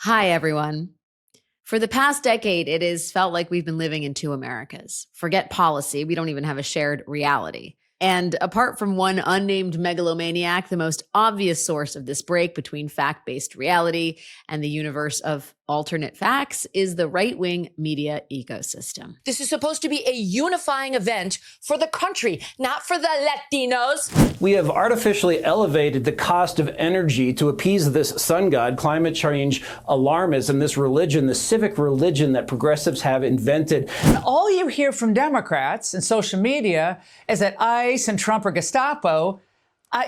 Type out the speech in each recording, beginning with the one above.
Hi, everyone. For the past decade, it has felt like we've been living in two Americas. Forget policy, we don't even have a shared reality. And apart from one unnamed megalomaniac, the most obvious source of this break between fact-based reality and the universe of alternate facts is the right-wing media ecosystem. This is supposed to be a unifying event for the country, not for the Latinos. We have artificially elevated the cost of energy to appease this sun god, climate change alarmism, this religion, the civic religion that progressives have invented. And all you hear from Democrats and social media is that ICE and Trump are Gestapo.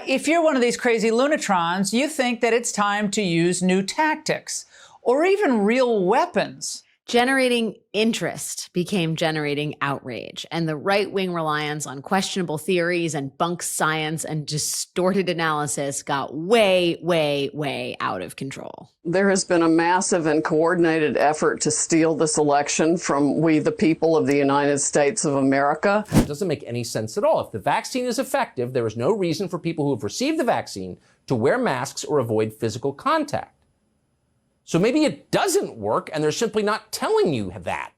If you're one of these crazy lunatrons, you think that it's time to use new tactics or even real weapons. Generating interest became generating outrage, and the right-wing reliance on questionable theories and bunk science and distorted analysis got way, way, way out of control. There has been a massive and coordinated effort to steal this election from we, the people of the United States of America. It doesn't make any sense at all. If the vaccine is effective, there is no reason for people who have received the vaccine to wear masks or avoid physical contact. So maybe it doesn't work, and they're simply not telling you that.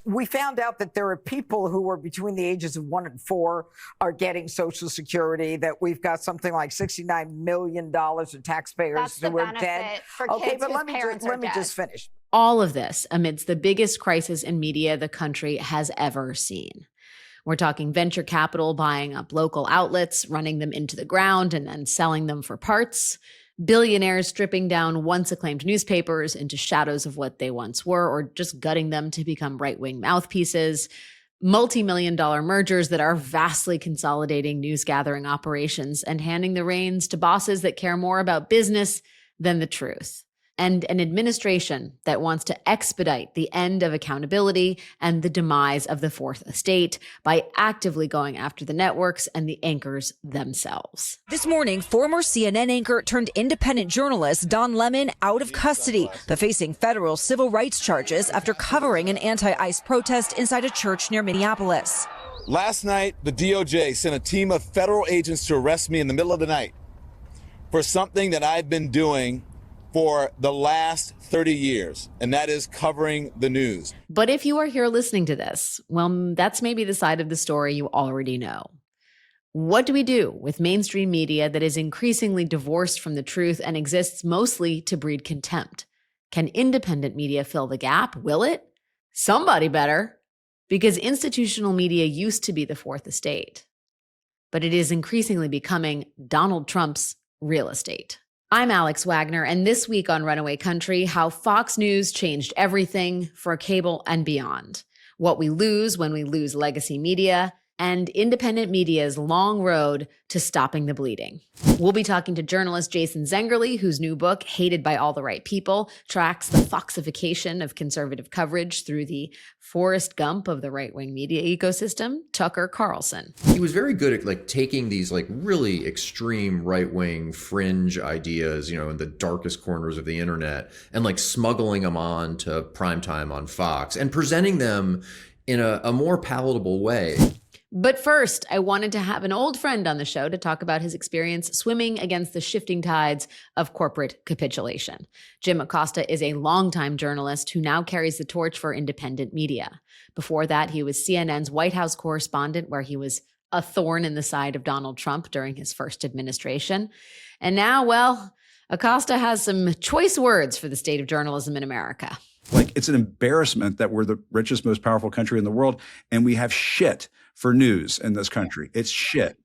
We found out that there are people who are between the ages of 1 and 4 are getting Social Security, that we've got something like $69 million of taxpayers who are dead. For kids but whose parents let me dead. just finish. All of this amidst the biggest crisis in media the country has ever seen. We're talking venture capital buying up local outlets, running them into the ground, and then selling them for parts. Billionaires stripping down once acclaimed newspapers into shadows of what they once were, or just gutting them to become right-wing mouthpieces. Multi-million-dollar mergers that are vastly consolidating news-gathering operations and handing the reins to bosses that care more about business than the truth. And an administration that wants to expedite the end of accountability and the demise of the fourth estate by actively going after the networks and the anchors themselves. This morning, former CNN anchor turned independent journalist Don Lemon out of custody, but facing federal civil rights charges after covering an anti-ICE protest inside a church near Minneapolis. Last night, the DOJ sent a team of federal agents to arrest me in the middle of the night for something that I've been doing for the last 30 years, and that is covering the news. But if you are here listening to this, well, that's maybe the side of the story you already know. What do we do with mainstream media that is increasingly divorced from the truth and exists mostly to breed contempt? Can independent media fill the gap? Will it? Somebody better, because institutional media used to be the fourth estate, but it is increasingly becoming Donald Trump's real estate. I'm Alex Wagner, and this week on Runaway Country, how Fox News changed everything for cable and beyond, what we lose when we lose legacy media, and independent media's long road to stopping the bleeding. We'll be talking to journalist Jason Zengerle, whose new book, Hated by All the Right People, tracks the foxification of conservative coverage through the Forrest Gump of the right-wing media ecosystem, Tucker Carlson. He was very good at taking these really extreme right-wing fringe ideas, in the darkest corners of the internet, and smuggling them on to primetime on Fox and presenting them in a more palatable way. But first, I wanted to have an old friend on the show to talk about his experience swimming against the shifting tides of corporate capitulation. Jim Acosta is a longtime journalist who now carries the torch for independent media. Before that, he was CNN's White House correspondent, where he was a thorn in the side of Donald Trump during his first administration. And now, well, Acosta has some choice words for the state of journalism in America. It's an embarrassment that we're the richest, most powerful country in the world, and we have shit for news in this country. It's shit.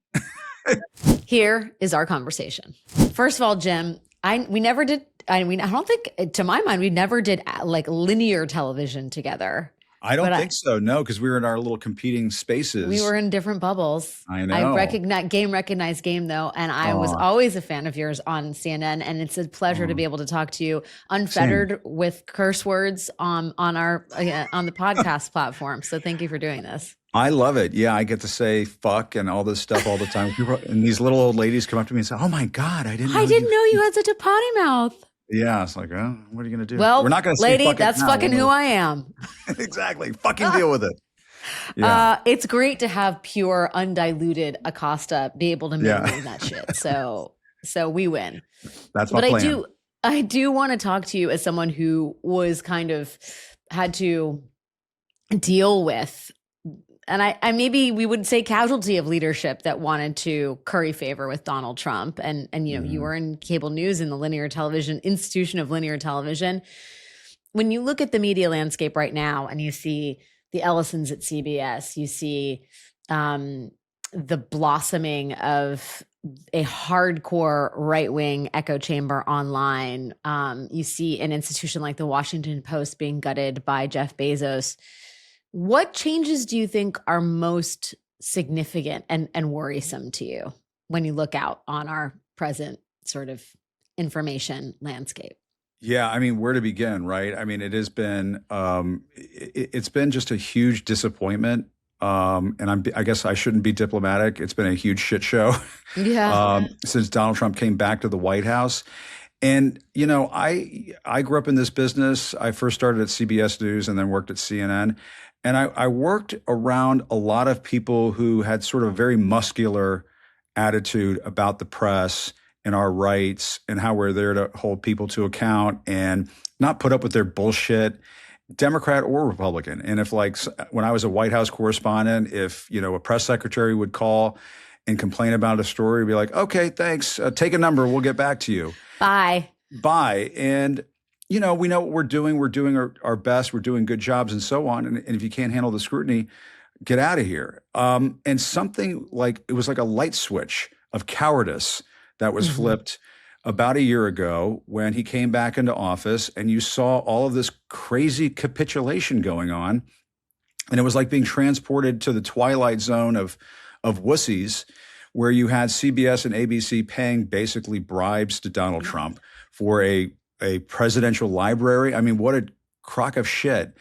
Here is our conversation. First of all, Jim, I don't think, to my mind, we never did linear television together. I don't think so, no, because we were in our little competing spaces. We were in different bubbles. I know. I recognize game, though, and I was always a fan of yours on CNN, and it's a pleasure to be able to talk to you unfettered with curse words on the podcast platform. So thank you for doing this. I love it. Yeah, I get to say fuck and all this stuff all the time. And these little old ladies come up to me and say, "Oh my God, I didn't know you had such a potty mouth." Yeah, it's like, oh, what are you going to do? Well, we're not going to say lady, fuck that's now. fucking who I am. Exactly. Fucking deal with it. Yeah. It's great to have pure, undiluted Acosta be able to maintain that shit. So we win. That's my plan. I do want to talk to you as someone who was kind of had to deal with, and I maybe we would say casualty of leadership that wanted to curry favor with Donald Trump. And you know, you were in cable news in the linear television institution of linear television. When you look at the media landscape right now and you see the Ellisons at CBS, you see the blossoming of a hardcore right-wing echo chamber online. You see an institution like the Washington Post being gutted by Jeff Bezos. What changes do you think are most significant and worrisome to you when you look out on our present sort of information landscape? Yeah, I mean, where to begin, right? I mean, it has been it's been just a huge disappointment. And I guess I shouldn't be diplomatic. It's been a huge shit show. Yeah. Since Donald Trump came back to the White House. And, you know, I grew up in this business. I first started at CBS News and then worked at CNN. And I worked around a lot of people who had sort of a very muscular attitude about the press and our rights and how we're there to hold people to account and not put up with their bullshit, Democrat or Republican. And if, like, when I was a White House correspondent, if, you know, a press secretary would call and complain about a story, be like, okay, thanks, take a number, we'll get back to you. Bye. And, you know what we're doing. We're doing our best. We're doing good jobs and so on. And if you can't handle the scrutiny, get out of here. And something like, it was like a light switch of cowardice that was flipped about a year ago when he came back into office, and you saw all of this crazy capitulation going on. And it was like being transported to the twilight zone of wussies, where you had CBS and ABC paying basically bribes to Donald Trump for a presidential library. I mean, what a crock of shit.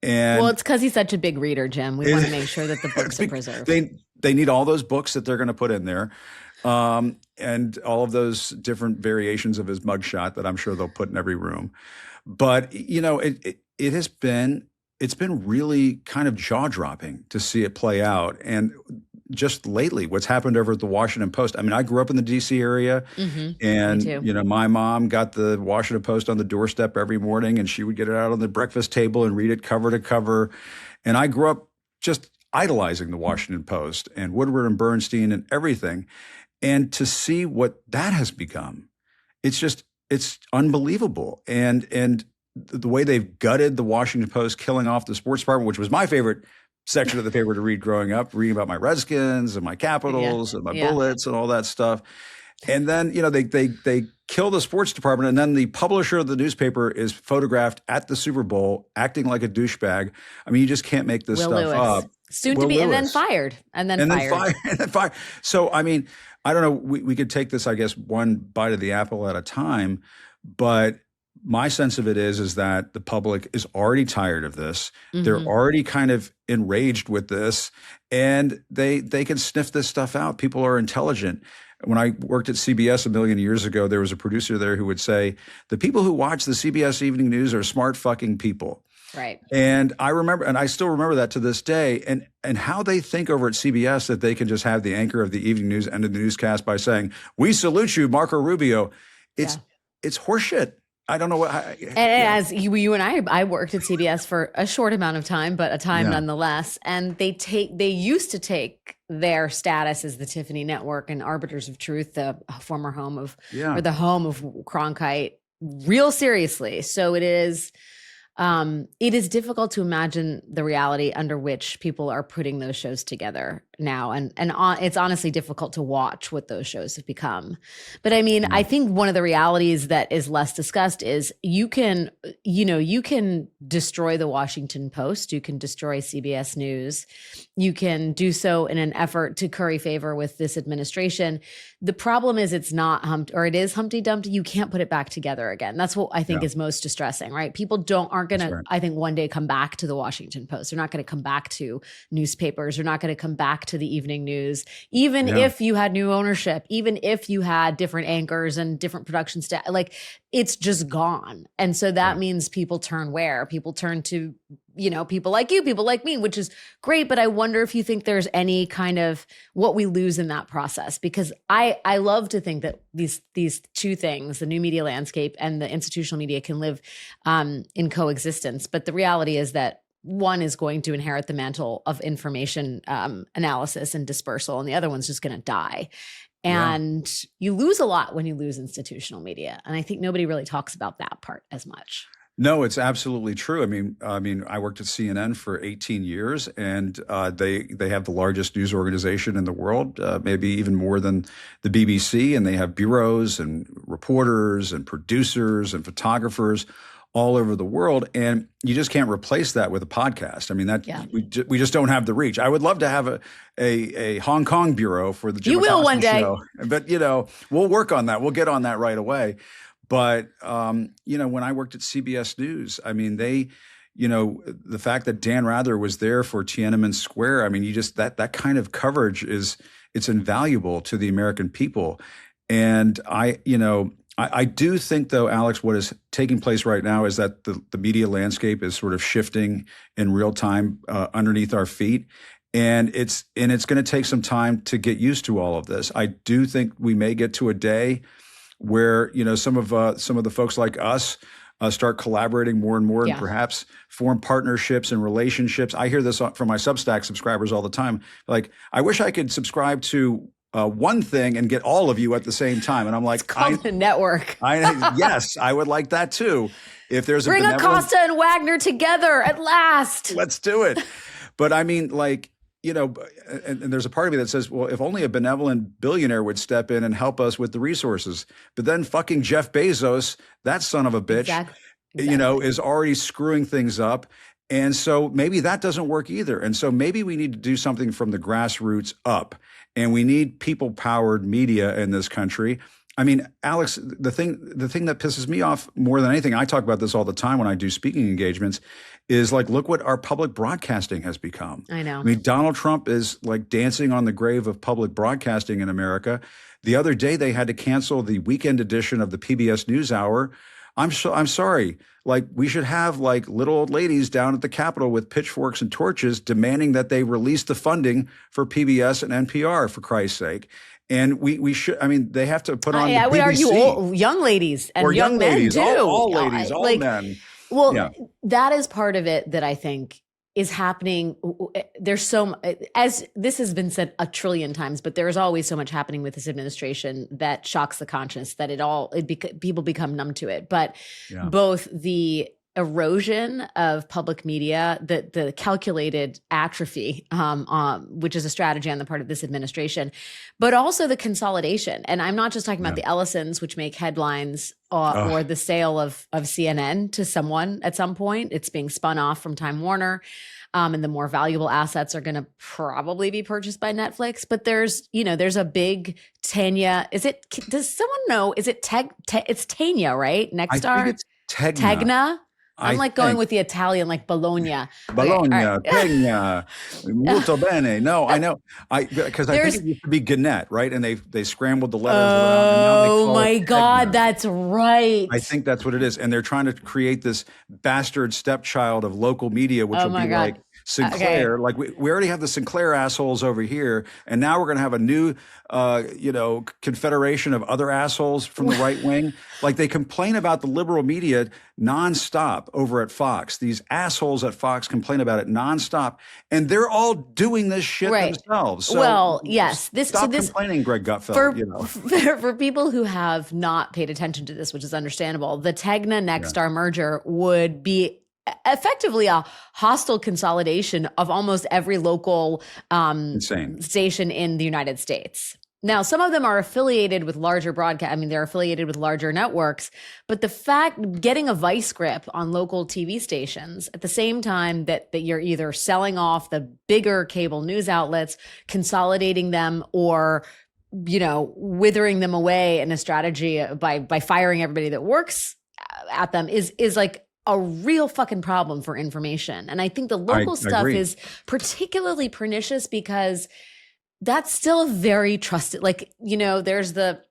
And well, it's because he's such a big reader, Jim. We want to make sure that the books are preserved. They need all those books that they're going to put in there. And all of those different variations of his mugshot that I'm sure they'll put in every room. But, you know, it's been really kind of jaw-dropping to see it play out. And just lately, what's happened over at the Washington Post. I mean, I grew up in the D.C. area, and, you know, my mom got the Washington Post on the doorstep every morning, and she would get it out on the breakfast table and read it cover to cover. And I grew up just idolizing the Washington Post and Woodward and Bernstein and everything. And to see what that has become, it's unbelievable. And the way they've gutted the Washington Post, killing off the sports department, which was my favorite section of the paper to read growing up, reading about my Redskins and my Capitals and my Bullets and all that stuff. And then, you know, they kill the sports department, and then the publisher of the newspaper is photographed at the Super Bowl acting like a douchebag. I mean, you just can't make this stuff up. Soon to be, and then fired, and then fired. So, I mean, I don't know, we could take this, I guess, one bite of the apple at a time, but my sense of it is that the public is already tired of this. They're already kind of enraged with this, and they can sniff this stuff out. People are intelligent. When I worked at CBS a million years ago, there was a producer there who would say, the people who watch the CBS Evening News are smart fucking people. Right. And I remember, and I still remember that to this day, and how they think over at CBS that they can just have the anchor of the evening news end of the newscast by saying, "We salute you, Marco Rubio." It's horseshit. I don't know what. As you and I worked at CBS for a short amount of time, but a time nonetheless. And they used to take their status as the Tiffany Network and Arbiters of Truth, the former home of, or the home of Cronkite, real seriously. So it is difficult to imagine the reality under which people are putting those shows together now. And it's honestly difficult to watch what those shows have become. But I mean, I think one of the realities that is less discussed is you can destroy the Washington Post. You can destroy CBS News. You can do so in an effort to curry favor with this administration. The problem is it's not it is Humpty Dumpty. You can't put it back together again. That's what I think is most distressing, right? People aren't going to, I think, one day come back to the Washington Post. They're not going to come back to newspapers. They're not going to come back to the evening news, even if you had new ownership, even if you had different anchors and different production staff, like it's just gone. And so that means people turn where? People turn to people like you, people like me, which is great. But I wonder if you think there's any kind of what we lose in that process, because I love to think that these two things, the new media landscape and the institutional media, can live in coexistence. But the reality is that one is going to inherit the mantle of information analysis and dispersal, and the other one's just going to die. And you lose a lot when you lose institutional media. And I think nobody really talks about that part as much. No, it's absolutely true. I mean, I worked at CNN for 18 years, and they have the largest news organization in the world, maybe even more than the BBC. And they have bureaus and reporters and producers and photographers all over the world, and you just can't replace that with a podcast. I mean, we just don't have the reach. I would love to have a Hong Kong bureau for the Jim You will Acosta one day, show. But we'll work on that. We'll get on that right away. But when I worked at CBS News, I mean, the fact that Dan Rather was there for Tiananmen Square, I mean, that kind of coverage it's invaluable to the American people. And I do think, though, Alex, what is taking place right now is that the media landscape is sort of shifting in real time underneath our feet. And it's going to take some time to get used to all of this. I do think we may get to a day where, some of the folks like us start collaborating more and more and perhaps form partnerships and relationships. I hear this from my Substack subscribers all the time. Like, I wish I could subscribe to one thing and get all of you at the same time. And I'm like, it's called the network. Yes, I would like that too. If there's Bring Acosta and Wagner together at last. Let's do it. But I mean, and there's a part of me that says, well, if only a benevolent billionaire would step in and help us with the resources. But then fucking Jeff Bezos, that son of a bitch, Exactly. is already screwing things up. And so maybe that doesn't work either. And so maybe we need to do something from the grassroots up. And we need people-powered media in this country. I mean, Alex, the thing that pisses me off more than anything, I talk about this all the time when I do speaking engagements, is like, look what our public broadcasting has become. I know. I mean, Donald Trump is like dancing on the grave of public broadcasting in America. The other day, they had to cancel the weekend edition of the PBS NewsHour. I'm sorry. Like, we should have like little old ladies down at the Capitol with pitchforks and torches demanding that they release the funding for PBS and NPR, for Christ's sake. And we should, I mean, they have to put on the BBC. I would argue young ladies and or young men ladies, too. all ladies, all men. Well, that is part of it that I think is happening. There's as this has been said a trillion times, but there's always so much happening with this administration that shocks the conscience that people become numb to it. But both the erosion of public media, the calculated atrophy, which is a strategy on the part of this administration, but also the consolidation. And I'm not just talking about the Ellisons, which make headlines, or the sale of CNN to someone at some point. It's being spun off from Time Warner. And the more valuable assets are going to probably be purchased by Netflix. But there's a big Tanya. Does someone know? Is it it's Tanya, right? Nexstar? I think it's Tegna. I'm going with the Italian, like Bologna. Bologna, right. Tegna, molto bene. No, I know. Because I think it used to be Gannett, right? And they scrambled the letters around. And now they call my God, Tegna. that's right. I think that's what it is. And they're trying to create this bastard stepchild of local media, which will be like Sinclair. Okay. Like we already have the Sinclair assholes over here, and now we're going to have a new, confederation of other assholes from the right wing. Like, they complain about the liberal media nonstop over at Fox. These assholes at Fox complain about it nonstop, and they're all doing this shit themselves. So well, yes, stop complaining, Greg Gutfeld. For people who have not paid attention to this, which is understandable, the Tegna Nexstar merger would be effectively a hostile consolidation of almost every local station in the United States. Now, some of them are affiliated with larger they're affiliated with larger networks, but the fact getting a vice grip on local TV stations at the same time that you're either selling off the bigger cable news outlets, consolidating them, or withering them away in a strategy by firing everybody that works at them is like a real fucking problem for information. And I think the local stuff is particularly pernicious because that's still very trusted. Like, there's the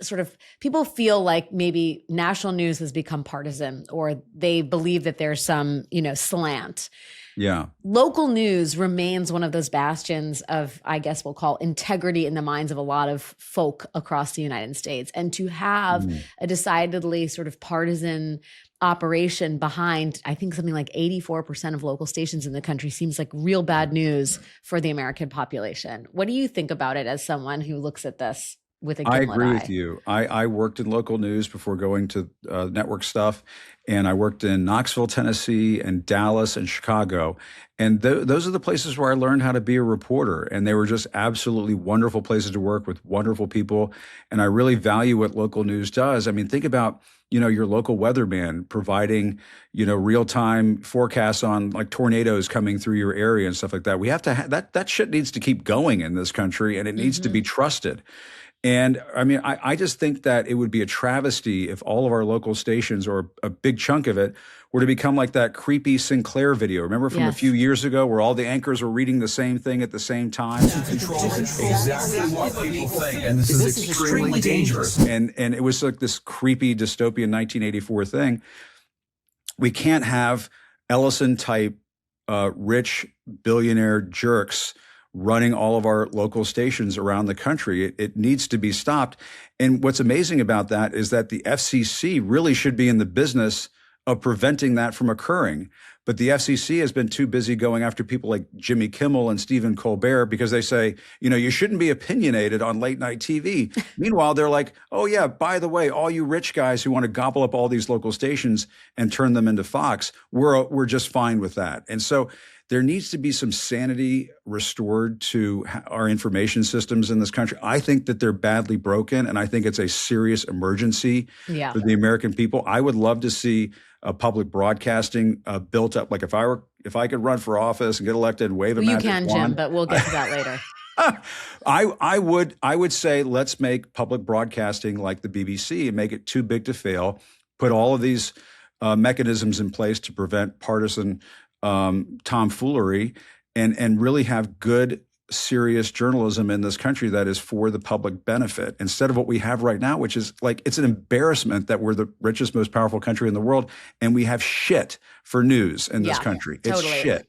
sort of people feel like maybe national news has become partisan, or they believe that there's some, slant. Yeah. Local news remains one of those bastions of, I guess we'll call integrity in the minds of a lot of folk across the United States. And to have a decidedly sort of partisan operation behind, I think something like 84% of local stations in the country seems like real bad news for the American population. What do you think about it as someone who looks at this with a gimlet I agree eye? with you. I worked in local news before going to network stuff, and I worked in Knoxville, Tennessee, and Dallas and Chicago. And those are the places where I learned how to be a reporter. And they were just absolutely wonderful places to work with wonderful people. And I really value what local news does. I mean, think about, your local weatherman providing, real-time forecasts on like tornadoes coming through your area and stuff like that. We have to that shit needs to keep going in this country, and it needs to be trusted. And I mean, I just think that it would be a travesty if all of our local stations, or a big chunk of it, were to become like that creepy Sinclair video. Remember from a few years ago where all the anchors were reading the same thing at the same time? Controlling exactly what people think. And this is extremely dangerous. And it was like this creepy dystopian 1984 thing. We can't have Ellison-type rich billionaire jerks running all of our local stations around the country. It needs to be stopped. And what's amazing about that is that the FCC really should be in the business of preventing that from occurring. But the FCC has been too busy going after people like Jimmy Kimmel and Stephen Colbert because they say, you shouldn't be opinionated on late night TV. Meanwhile, they're like, oh yeah, by the way, all you rich guys who want to gobble up all these local stations and turn them into Fox, we're just fine with that. And so there needs to be some sanity restored to our information systems in this country. I think that they're badly broken, and I think it's a serious emergency for the American people. I would love to see public broadcasting built up. Like if I could run for office and get elected and wave a magic wand. You can, Jim, but we'll get to that later. I would say let's make public broadcasting like the BBC and make it too big to fail. Put all of these mechanisms in place to prevent partisan tomfoolery, and really have good, serious journalism in this country that is for the public benefit, instead of what we have right now, which is like, it's an embarrassment that we're the richest, most powerful country in the world, and we have shit for news in this country. It's shit.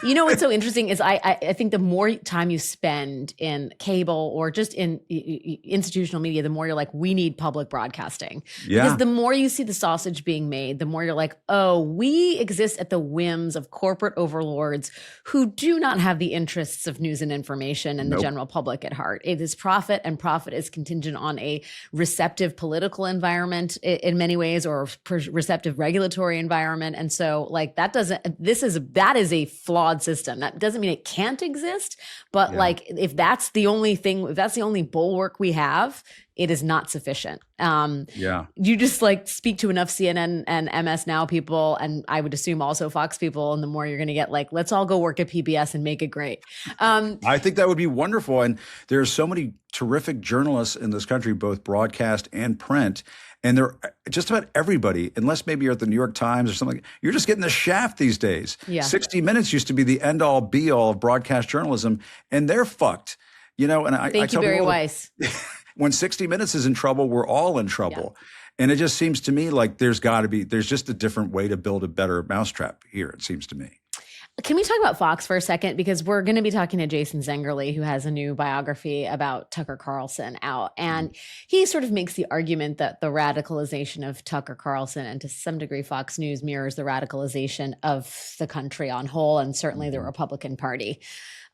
What's so interesting is I think the more time you spend in cable or just in institutional media, the more you're like, we need public broadcasting. Yeah. Because the more you see the sausage being made, the more you're like, oh, we exist at the whims of corporate overlords who do not have the interests of news and information and the general public at heart. It is profit, and profit is contingent on a receptive political environment in many ways, or receptive regulatory environment. And so like that is a flawed system. That doesn't mean it can't exist, but like if that's the only bulwark we have, it is not sufficient. You just like speak to enough CNN and MS Now people, and I would assume also Fox people, and the more you're going to get like, let's all go work at PBS and make it great. I think that would be wonderful. And there are so many terrific journalists in this country, both broadcast and print. And they're just about everybody, unless maybe you're at the New York Times or something, you're just getting the shaft these days. 60 Minutes used to be the end all be all of broadcast journalism, and they're fucked. And Thank you, Barry Weiss. When 60 Minutes is in trouble, we're all in trouble. And it just seems to me like there's just a different way to build a better mousetrap here, it seems to me. Can we talk about Fox for a second? Because we're going to be talking to Jason Zengerle, who has a new biography about Tucker Carlson out. And he sort of makes the argument that the radicalization of Tucker Carlson, and to some degree Fox News, mirrors the radicalization of the country on whole, and certainly the Republican Party.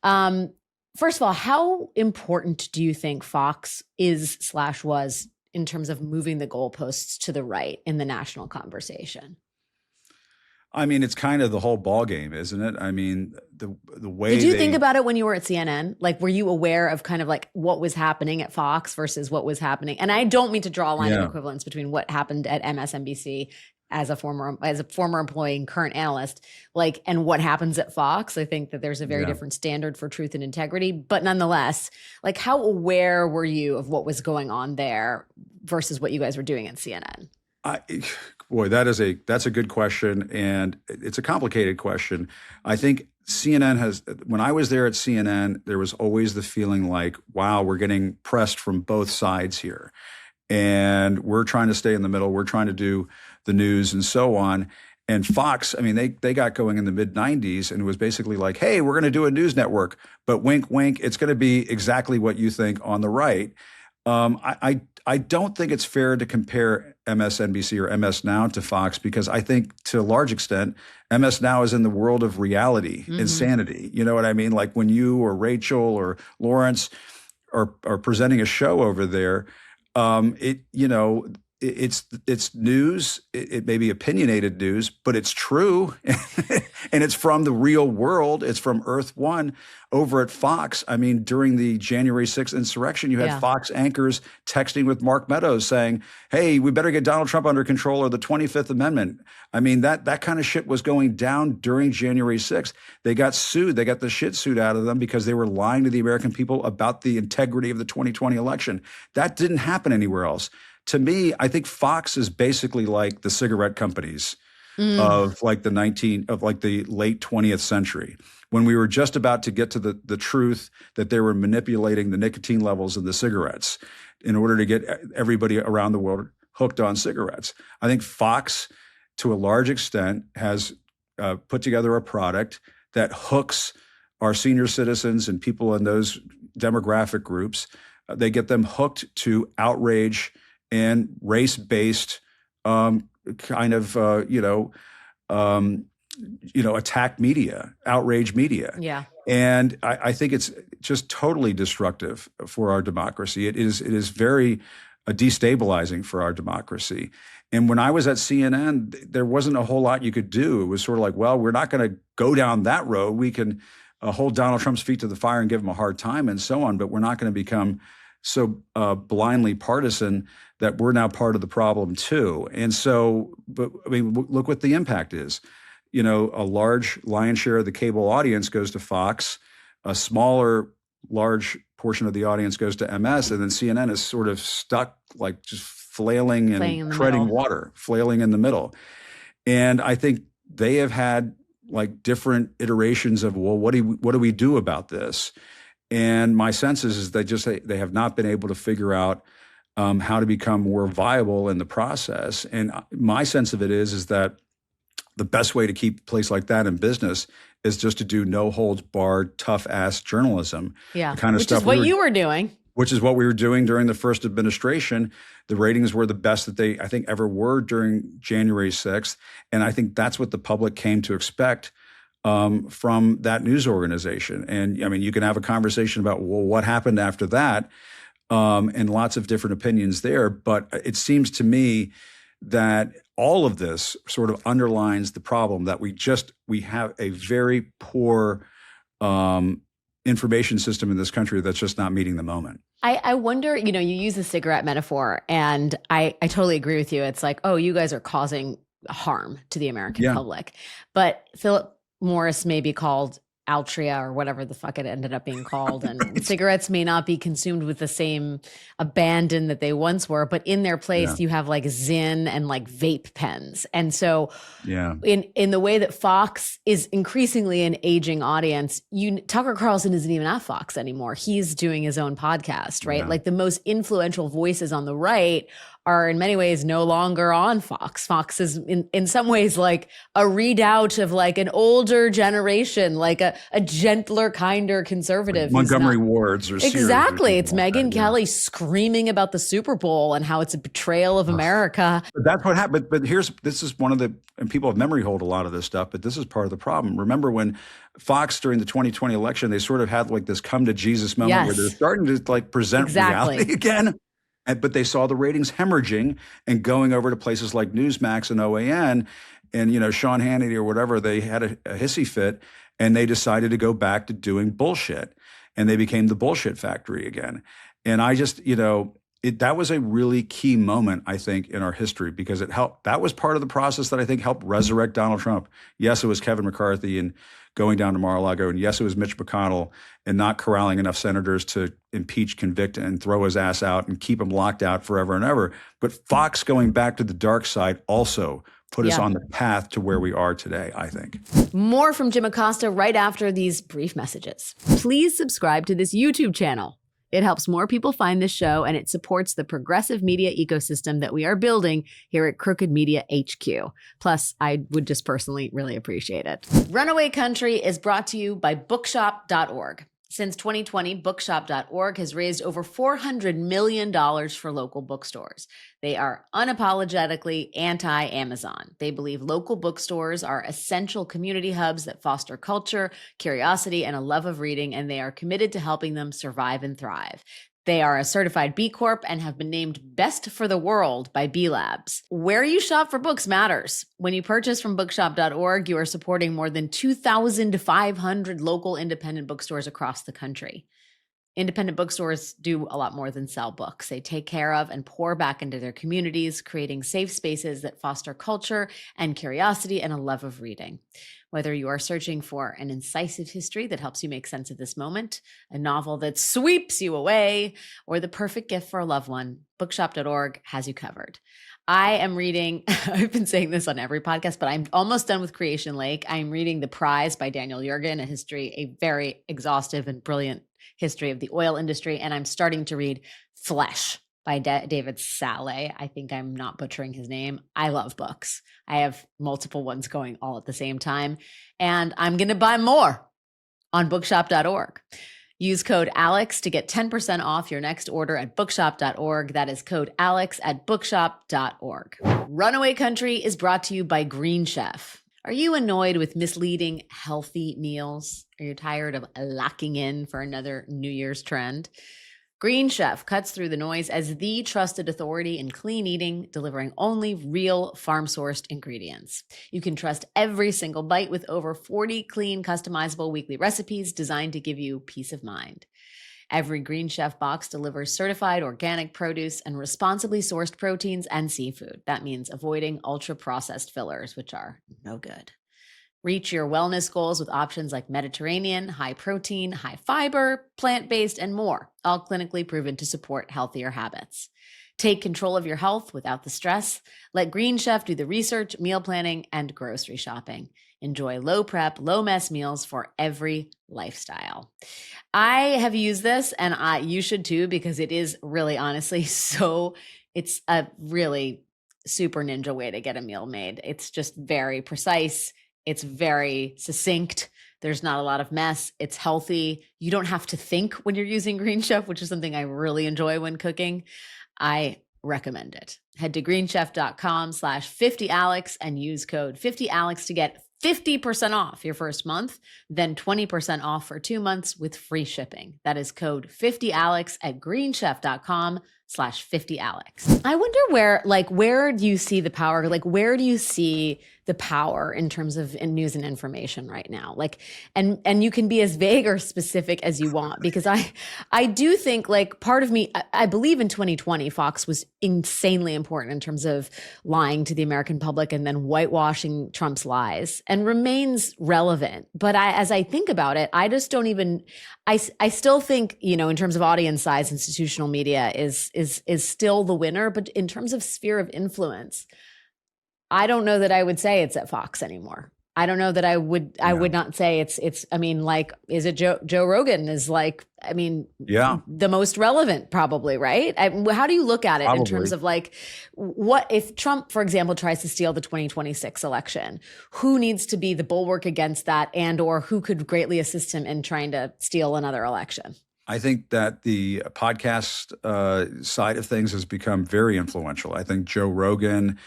First of all, how important do you think Fox is/was in terms of moving the goalposts to the right in the national conversation? I mean, it's kind of the whole ball game, isn't it? I mean, the way Did you think about it when you were at CNN? Like, were you aware of kind of like what was happening at Fox versus what was happening? And I don't mean to draw a line of equivalence between what happened at MSNBC as a former employee and current analyst, like, and what happens at Fox. I think that there's a very different standard for truth and integrity, but nonetheless, like, how aware were you of what was going on there versus what you guys were doing at CNN? Boy, that's a good question, and it's a complicated question. I think CNN when I was there at CNN, there was always the feeling like, wow, we're getting pressed from both sides here. and we're trying to stay in the middle. We're trying to do the news and so on. And Fox, I mean, they got going in the mid-90s, and it was basically like, hey, we're going to do a news network, but wink, wink, it's going to be exactly what you think on the right. I don't think it's fair to compare MSNBC or MS Now to Fox, because I think to a large extent, MS Now is in the world of reality, insanity. You know what I mean? Like when you or Rachel or Lawrence are presenting a show over there, it's news. It may be opinionated news, but it's true. And it's from the real world. It's from Earth One. Over at Fox, I mean, during the January 6th insurrection, you had Fox anchors texting with Mark Meadows saying, hey, we better get Donald Trump under control, or the 25th Amendment. I mean, that kind of shit was going down during January 6th. They got sued. They got the shit sued out of them because they were lying to the American people about the integrity of the 2020 election. That didn't happen anywhere else. To me, I think Fox is basically like the cigarette companies of like the late 20th century, when we were just about to get to the truth that they were manipulating the nicotine levels in the cigarettes in order to get everybody around the world hooked on cigarettes. I think Fox, to a large extent, has put together a product that hooks our senior citizens and people in those demographic groups. They get them hooked to outrage and race-based attack media, outrage media. Yeah. And I think it's just totally destructive for our democracy. It is very destabilizing for our democracy. And when I was at CNN, there wasn't a whole lot you could do. It was sort of like, well, we're not going to go down that road. We can hold Donald Trump's feet to the fire and give him a hard time and so on, but we're not going to become so blindly partisan that we're now part of the problem too. And so, but I mean, look what the impact is. A large lion's share of the cable audience goes to Fox, a smaller, large portion of the audience goes to MS, and then CNN is sort of stuck, like just flailing and treading water, flailing in the middle. And I think they have had like different iterations of, well, what do we do about this? And my sense is they have not been able to figure out how to become more viable in the process. And my sense of it is that the best way to keep a place like that in business is just to do no holds barred, tough ass journalism. Yeah, the kind of which stuff is what you were doing. Which is what we were doing during the first administration. The ratings were the best that they, I think, ever were during January 6th. And I think that's what the public came to expect from that news organization. And I mean, you can have a conversation about, well, what happened after that, and lots of different opinions there. But it seems to me that all of this sort of underlines the problem that we have a very poor information system in this country that's just not meeting the moment. I wonder, you use the cigarette metaphor, and I totally agree with you. It's like, oh, you guys are causing harm to the American public. But Philip Morris may be called Altria or whatever the fuck it ended up being called. And cigarettes may not be consumed with the same abandon that they once were, but in their place, you have like Zyn and like vape pens. And so in the way that Fox is increasingly an aging audience, Tucker Carlson isn't even at Fox anymore. He's doing his own podcast, right? Like the most influential voices on the right are in many ways no longer on Fox. Fox is in some ways like a readout of like an older generation, like a gentler, kinder conservative. Like Montgomery Ward's or Sears. Exactly. It's Megyn Kelly screaming about the Super Bowl and how it's a betrayal of America. But that's what happened. But this is one of the, and people have memory hold a lot of this stuff, but this is part of the problem. Remember when Fox during the 2020 election, they sort of had like this come to Jesus moment where they're starting to like present reality again. But they saw the ratings hemorrhaging and going over to places like Newsmax and OAN, and Sean Hannity or whatever, they had a hissy fit, and they decided to go back to doing bullshit, and they became the bullshit factory again. And I just, that was a really key moment, I think, in our history, because it helped. That was part of the process that I think helped resurrect Donald Trump. Yes, it was Kevin McCarthy and going down to Mar-a-Lago, and yes, it was Mitch McConnell and not corralling enough senators to impeach, convict, and throw his ass out and keep him locked out forever and ever. But Fox going back to the dark side also put us on the path to where we are today, I think. More from Jim Acosta right after these brief messages. Please subscribe to this YouTube channel. It helps more people find this show, and it supports the progressive media ecosystem that we are building here at Crooked Media HQ. Plus, I would just personally really appreciate it. Runaway Country is brought to you by bookshop.org. Since 2020, bookshop.org has raised over $400 million for local bookstores. They are unapologetically anti-Amazon. They believe local bookstores are essential community hubs that foster culture, curiosity, and a love of reading, and they are committed to helping them survive and thrive. They are a certified B Corp and have been named Best for the World by B Labs. Where you shop for books matters. When you purchase from bookshop.org, you are supporting more than 2,500 local independent bookstores across the country. Independent bookstores do a lot more than sell books. They take care of and pour back into their communities, creating safe spaces that foster culture and curiosity and a love of reading. Whether you are searching for an incisive history that helps you make sense of this moment, a novel that sweeps you away, or the perfect gift for a loved one, bookshop.org has you covered. I am reading, I've been saying this on every podcast, but I'm almost done with Creation Lake. I'm reading The Prize by Daniel Yergin, a very exhaustive and brilliant history of the oil industry. And I'm starting to read Flesh by David Saleh. I think I'm not butchering his name. I love books. I have multiple ones going all at the same time. And I'm going to buy more on bookshop.org. Use code ALEX to get 10% off your next order at bookshop.org. That is code ALEX at bookshop.org. Runaway Country is brought to you by Green Chef. Are you annoyed with misleading healthy meals? Are you tired of locking in for another New Year's trend? Green Chef cuts through the noise as the trusted authority in clean eating, delivering only real farm-sourced ingredients. You can trust every single bite with over 40 clean, customizable weekly recipes designed to give you peace of mind. Every Green Chef box delivers certified organic produce and responsibly sourced proteins and seafood. That means avoiding ultra-processed fillers, which are no good. Reach your wellness goals with options like Mediterranean, high protein, high fiber, plant-based, and more, all clinically proven to support healthier habits. Take control of your health without the stress. Let Green Chef do the research, meal planning, and grocery shopping. Enjoy low prep, low mess meals for every lifestyle. I have used this, and you should too, because it is really honestly it's a really super ninja way to get a meal made. It's just very precise. It's very succinct. There's not a lot of mess. It's healthy. You don't have to think when you're using Green Chef, which is something I really enjoy when cooking. I recommend it. Head to greenchef.com/50alex and use code 50alex to get 50% off your first month, then 20% off for 2 months with free shipping. That is code 50alex at greenchef.com/50alex. I wonder where do you see the power? Where do you see the power in terms of news and information right now? And you can be as vague or specific as you want, because I do think part of me, I believe in 2020, Fox was insanely important in terms of lying to the American public and then whitewashing Trump's lies, and remains relevant. But as I think about it, I just don't even, I still think, in terms of audience size, institutional media is still the winner. But in terms of sphere of influence, I don't know that I would say it's at Fox anymore. I don't know that I would not say it's, is it Joe Rogan is the most relevant probably, right? How do you look at it in terms of what if Trump, for example, tries to steal the 2026 election? Who needs to be the bulwark against that, and or who could greatly assist him in trying to steal another election? I think that the podcast side of things has become very influential. I think Joe Rogan,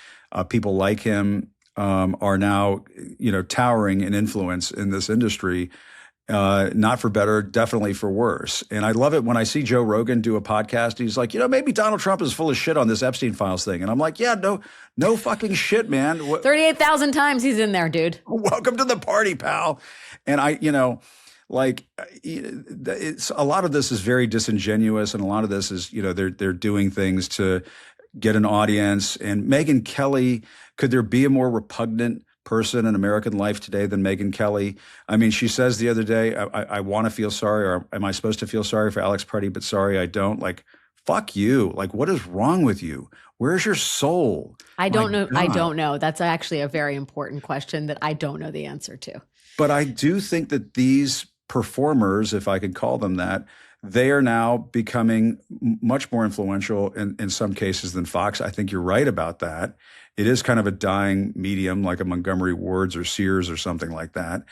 people like him, are now, towering in influence in this industry, not for better, definitely for worse. And I love it when I see Joe Rogan do a podcast. He's like, maybe Donald Trump is full of shit on this Epstein Files thing. And I'm like, yeah, no fucking shit, man. 38,000 times he's in there, dude. Welcome to the party, pal. And it's a lot of this is very disingenuous, and a lot of this is, they're doing things to get an audience. And Megyn Kelly, could there be a more repugnant person in American life today than Megyn Kelly? I mean, she says the other day, I want to feel sorry, or am I supposed to feel sorry for Alex Putty, but sorry I don't? Fuck you. What is wrong with you? Where's your soul? I don't know. I don't know. That's actually a very important question that I don't know the answer to. But I do think that these performers, if I could call them that, they are now becoming much more influential in some cases than Fox. I think you're right about that. It is kind of a dying medium, like a Montgomery Ward's or Sears or something like that.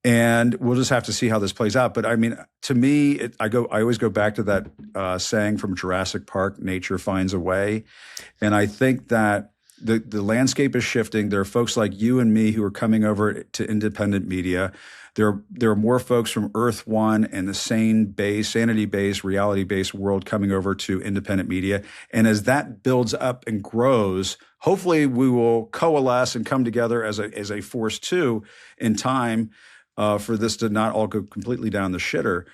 And we'll just have to see how this plays out. But I mean, to me, I always go back to that saying from Jurassic Park, nature finds a way. And I think that the landscape is shifting. There are folks like you and me who are coming over to independent media. There are more folks from Earth One and the sanity-based, reality-based world coming over to independent media. And as that builds up and grows, hopefully we will coalesce and come together as a force too in time for this to not all go completely down the shitter.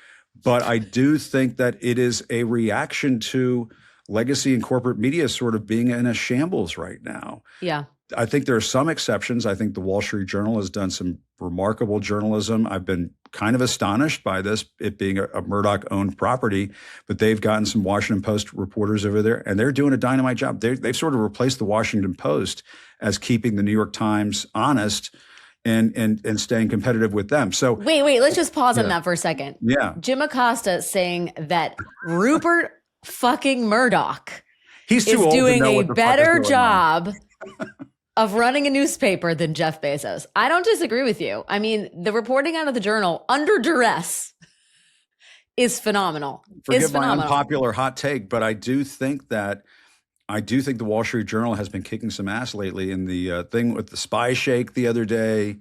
But I do think that it is a reaction to legacy and corporate media sort of being in a shambles right now. Yeah. I think there are some exceptions. I think the Wall Street Journal has done some remarkable journalism. I've been kind of astonished by this, it being a Murdoch-owned property, but they've gotten some Washington Post reporters over there, and they're doing a dynamite job. They've sort of replaced the Washington Post as keeping the New York Times honest and staying competitive with them. So wait, let's just pause on that for a second. Yeah. Jim Acosta saying that Rupert fucking Murdoch is doing a better job of running a newspaper than Jeff Bezos. I don't disagree with you. I mean, the reporting out of the Journal under duress is phenomenal. Forgive my unpopular hot take, but I do think the Wall Street Journal has been kicking some ass lately in the thing with the spy shake the other day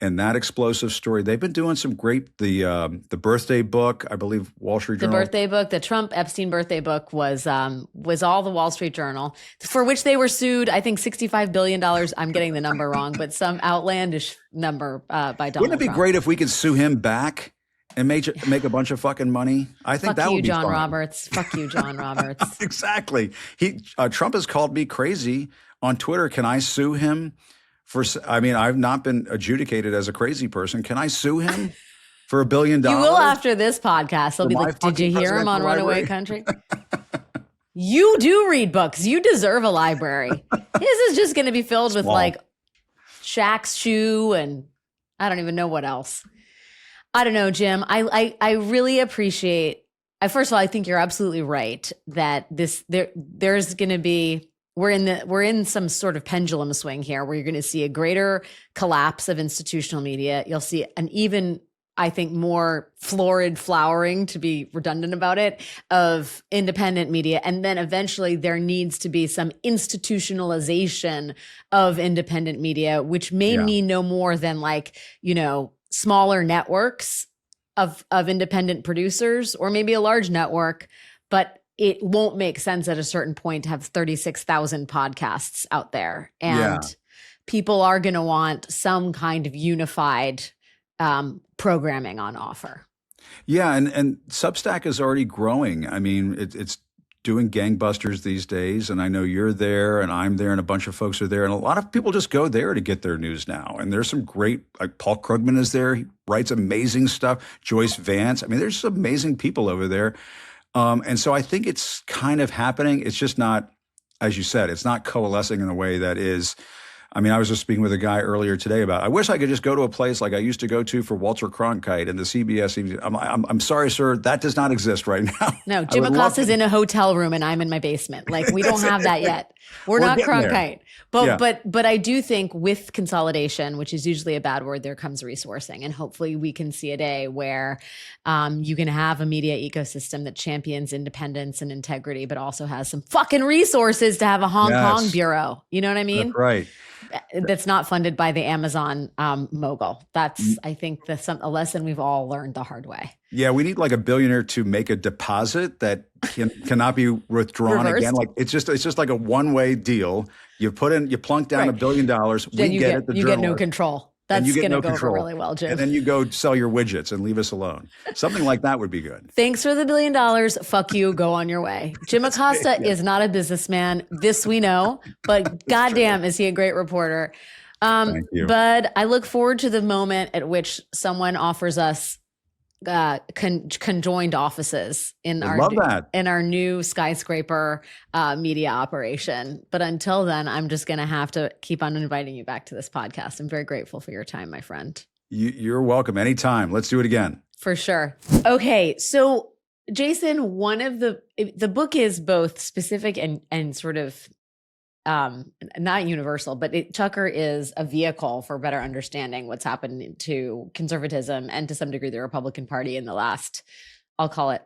and that explosive story. They've been doing some great, the birthday book, I believe Wall Street Journal. The birthday book, the Trump Epstein birthday book was all the Wall Street Journal, for which they were sued, I think $65 billion. I'm getting the number wrong, but some outlandish number by Donald Trump. Wouldn't it be great if we could sue him back and make a bunch of fucking money? I think that would be fun. John Roberts. Fuck you, John Roberts. Exactly. Trump has called me crazy on Twitter. Can I sue him I've not been adjudicated as a crazy person. Can I sue him for $1 billion? You will after this podcast. They'll be like, did you hear him on Runaway Country? You do read books. You deserve a library. His is just going to be filled with like Shaq's shoe and I don't even know what else. I don't know, Jim. I really appreciate. First of all, I think you're absolutely right that there's going to be. We're in some sort of pendulum swing here where you're going to see a greater collapse of institutional media. You'll see an even, I think, more florid flowering, to be redundant about it, of independent media. And then eventually there needs to be some institutionalization of independent media, which may mean no more than smaller networks of independent producers, or maybe a large network, but it won't make sense at a certain point to have 36,000 podcasts out there. And people are going to want some kind of unified programming on offer. Yeah. And Substack is already growing. I mean, it's doing gangbusters these days. And I know you're there and I'm there and a bunch of folks are there. And a lot of people just go there to get their news now. And there's some great, like Paul Krugman is there. He writes amazing stuff. Joyce Vance. I mean, there's some amazing people over there. And so I think it's kind of happening. It's just not, as you said, it's not coalescing in a way that is. I mean, I was just speaking with a guy earlier today about, I wish I could just go to a place like I used to go to for Walter Cronkite and the CBS. I'm sorry, sir, that does not exist right now. No, Jim Acosta's in a hotel room and I'm in my basement. Like, we don't have that yet. We're not Cronkite. But I do think with consolidation, which is usually a bad word, there comes resourcing. And hopefully we can see a day where you can have a media ecosystem that champions independence and integrity, but also has some fucking resources to have a Hong Kong bureau. You know what I mean? That's right. That's not funded by the Amazon mogul. That's, I think, a lesson we've all learned the hard way. Yeah, we need like a billionaire to make a deposit that cannot be withdrawn again. Like it's just like a one-way deal. You plunk down $1 billion. Then you get no control. That's going to go over really well, Jim. And then you go sell your widgets and leave us alone. Something like that would be good. Thanks for the $1 billion. Fuck you. Go on your way. Jim Acosta is not a businessman. This we know, but goddamn, is he a great reporter. Thank you. But I look forward to the moment at which someone offers us conjoined offices in our new skyscraper media operation. But until then, I'm just going to have to keep on inviting you back to this podcast. I'm very grateful for your time, my friend. You're welcome anytime. Let's do it again. For sure. Okay, so Jason, one of the book is both specific and sort of not universal, but Tucker is a vehicle for better understanding what's happened to conservatism and to some degree the Republican Party in the last, I'll call it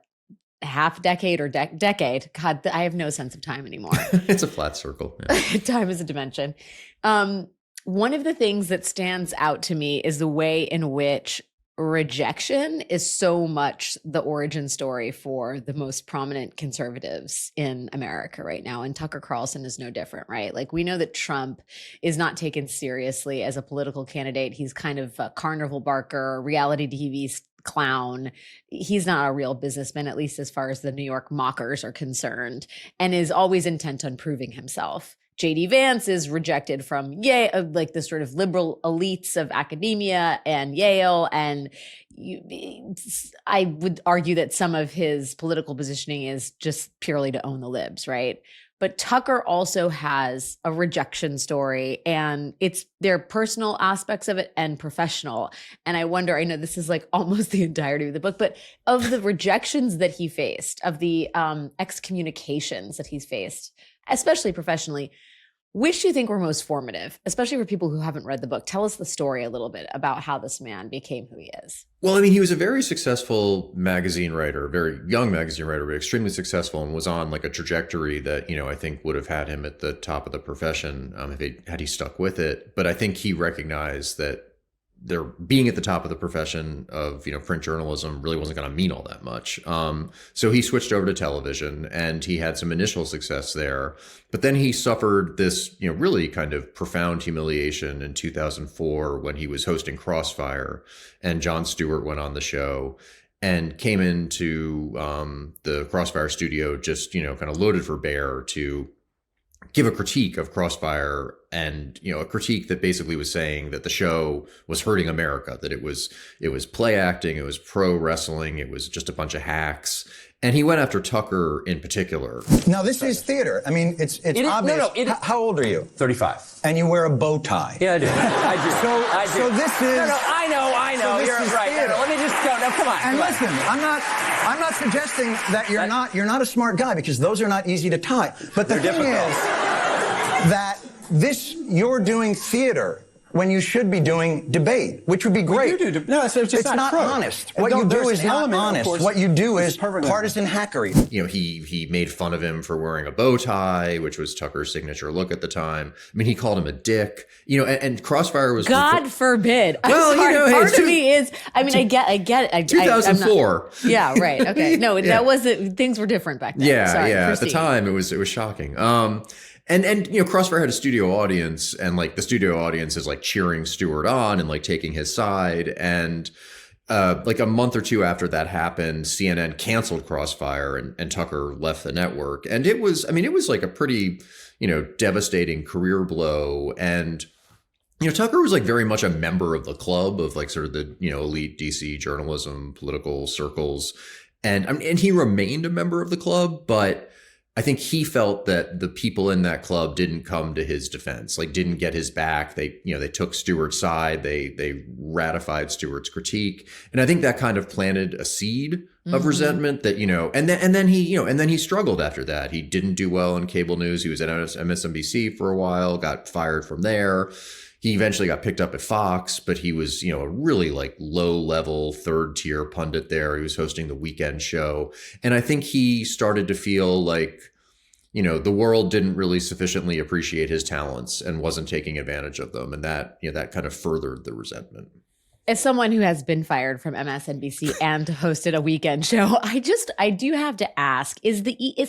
half decade or decade. God, I have no sense of time anymore. It's a flat circle. Yeah. Time is a dimension. One of the things that stands out to me is the way in which rejection is so much the origin story for the most prominent conservatives in America right now. And Tucker Carlson is no different, right? Like, we know that Trump is not taken seriously as a political candidate. He's kind of a carnival barker, reality TV clown. He's not a real businessman, at least as far as the New York mockers are concerned, and is always intent on proving himself. JD Vance is rejected from Yale, like the sort of liberal elites of academia and Yale. And I would argue that some of his political positioning is just purely to own the libs, right? But Tucker also has a rejection story, and there are personal aspects of it and professional. And I wonder, I know this is like almost the entirety of the book, but of the rejections that he faced, of the excommunications that he's faced, especially professionally, which do you think were most formative, especially for people who haven't read the book? Tell us the story a little bit about how this man became who he is. Well, I mean, he was a very successful magazine writer, very young magazine writer, but extremely successful, and was on like a trajectory that, I think would have had him at the top of the profession had he stuck with it. But I think he recognized that being at the top of the profession of, print journalism really wasn't going to mean all that much. So he switched over to television, and he had some initial success there. But then he suffered this, really kind of profound humiliation in 2004 when he was hosting Crossfire, and Jon Stewart went on the show and came into the Crossfire studio just, kind of loaded for bear to give a critique of Crossfire, and a critique that basically was saying that the show was hurting America, that it was play acting, it was pro wrestling, it was just a bunch of hacks. And he went after Tucker in particular. Now, this is theater. I mean, it's obvious. How old are you? 35. And you wear a bow tie. Yeah, I do. I do. So this is... No, I know. So You're right. No, let me just go. No, come on. And listen, I'm not suggesting that you're not a smart guy, because those are not easy to tie. But the thing is that you're doing theater when you should be doing debate, which would be great. No, it's not honest. What you do is not honest. What you do is partisan hackery. He made fun of him for wearing a bow tie, which was Tucker's signature look at the time. I mean, he called him a dick. And Crossfire was God forbid. Well, part of me is. I mean, I get it. 2004. Yeah, right. Okay. No, that wasn't. Things were different back then. Yeah, Sorry, yeah. Christine. At the time, it was shocking. And Crossfire had a studio audience, and like the studio audience is like cheering Stewart on and like taking his side. And like a month or two after that happened, CNN canceled Crossfire, and Tucker left the network. And it was like a pretty, devastating career blow. And Tucker was like very much a member of the club of like sort of the, elite DC journalism, political circles. And he remained a member of the club, but I think he felt that the people in that club didn't come to his defense, like didn't get his back. They took Stewart's side. They ratified Stewart's critique. And I think that kind of planted a seed of resentment that, and then he struggled after that. He didn't do well in cable news. He was at MSNBC for a while, got fired from there. He eventually got picked up at Fox, but he was, a really like low level, third tier pundit there. He was hosting the weekend show. And I think he started to feel like, the world didn't really sufficiently appreciate his talents and wasn't taking advantage of them. And that, that kind of furthered the resentment. As someone who has been fired from MSNBC and hosted a weekend show, I do have to ask, is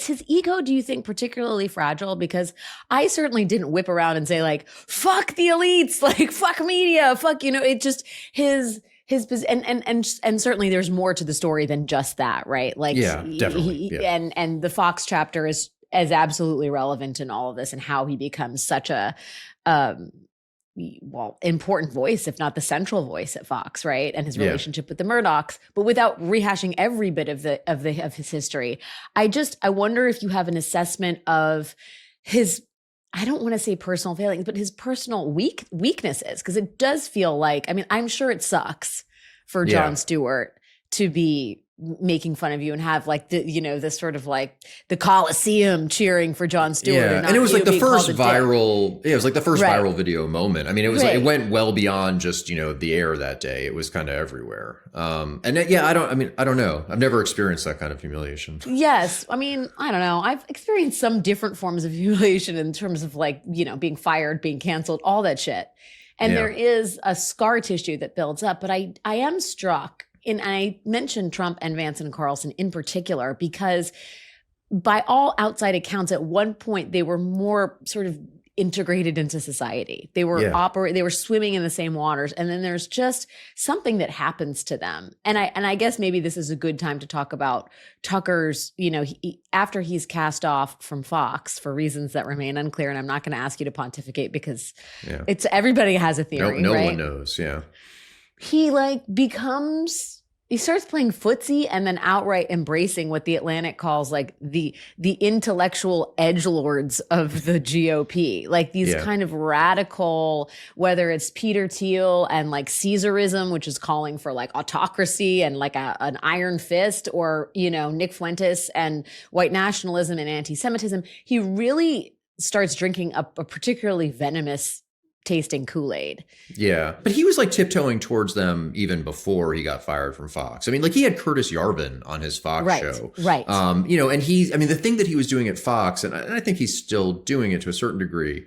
his ego, do you think, particularly fragile? Because I certainly didn't whip around and say like, fuck the elites, like fuck media, fuck, it just his and certainly there's more to the story than just that, right? Like, yeah, definitely. And the Fox chapter is absolutely relevant in all of this, and how he becomes such a important voice, if not the central voice at Fox, right? And his relationship with the Murdochs, but without rehashing every bit of his history. I wonder if you have an assessment of his, I don't want to say personal failings, but his personal weaknesses, because it does feel like, I mean, I'm sure it sucks for Jon Stewart to be making fun of you and have like the, you know, this sort of like the Coliseum cheering for Jon Stewart. Yeah, and it was like the first viral. Yeah, it was like the first viral video moment. I mean, it was like, it went well beyond just, you know, the air that day. It was kind of everywhere. And yeah, I don't know. I've never experienced that kind of humiliation. Yes, I mean, I don't know. I've experienced some different forms of humiliation in terms of like, you know, being fired, being canceled, all that shit. And there is a scar tissue that builds up. But I am struck, and I mentioned Trump and Vance and Carlson in particular, because by all outside accounts, at one point, they were more sort of integrated into society. They were they were swimming in the same waters. And then there's just something that happens to them. And I guess maybe this is a good time to talk about Tucker's, you know, after he's cast off from Fox for reasons that remain unclear. And I'm not going to ask you to pontificate because it's everybody has a theory. No right? one knows. Yeah. He like he starts playing footsie and then outright embracing what the Atlantic calls like the intellectual edgelords of the GOP, like these kind of radical, whether it's Peter Thiel and like Caesarism, which is calling for like autocracy and like an iron fist, or, you know, Nick Fuentes and white nationalism and anti-Semitism. He really starts drinking a particularly venomous tasting Kool-Aid. Yeah. But he was like tiptoeing towards them even before he got fired from Fox. I mean, like he had Curtis Yarvin on his Fox show. Right. You know, and the thing that he was doing at Fox, and I think he's still doing it to a certain degree,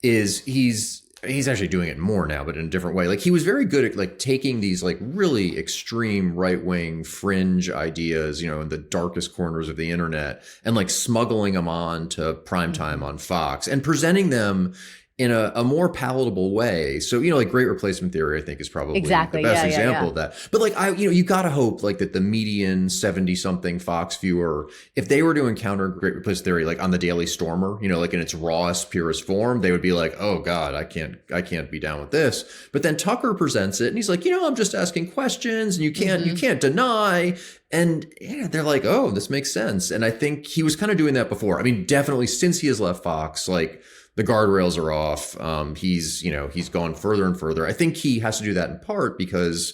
is he's actually doing it more now, but in a different way. Like he was very good at like taking these like really extreme right-wing fringe ideas, you know, in the darkest corners of the internet, and like smuggling them on to primetime on Fox and presenting them in a more palatable way. So, you know, like Great Replacement Theory, I think, is probably the best example of that. But like, you got to hope like that the median 70-something Fox viewer, if they were to encounter Great Replacement Theory, like on the Daily Stormer, you know, like in its rawest, purest form, they would be like, oh God, I can't be down with this. But then Tucker presents it and he's like, you know, I'm just asking questions and you can't deny. And yeah, they're like, oh, this makes sense. And I think he was kind of doing that before. I mean, definitely since he has left Fox, like, the guardrails are off. He's gone further and further. I think he has to do that in part because,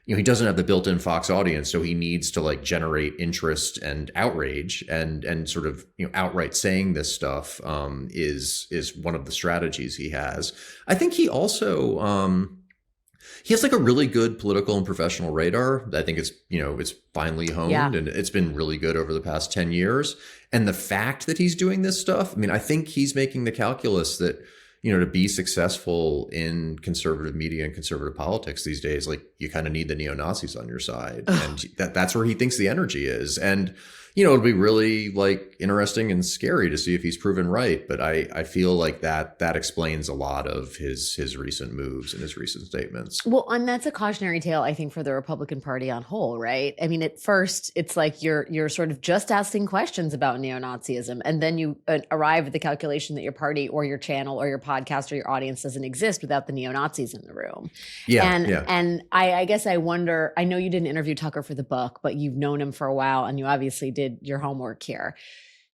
you know, he doesn't have the built-in Fox audience, so he needs to like generate interest and outrage, and sort of, you know, outright saying this stuff is one of the strategies he has. I think he also he has like a really good political and professional radar. I think it's finely honed and it's been really good over the past 10 years. And the fact that he's doing this stuff, I mean, I think he's making the calculus that, you know, to be successful in conservative media and conservative politics these days, like you kind of need the neo-Nazis on your side. And that's where he thinks the energy is. And, you know, it'll be really like interesting and scary to see if he's proven right. But I feel like that explains a lot of his recent moves and his recent statements. Well, and that's a cautionary tale, I think, for the Republican Party on whole, right? I mean, at first, it's like you're sort of just asking questions about neo-Nazism, and then you arrive at the calculation that your party or your channel or your podcast or your audience doesn't exist without the neo-Nazis in the room. And I guess I wonder, I know you didn't interview Tucker for the book, but you've known him for a while and you obviously did your homework here.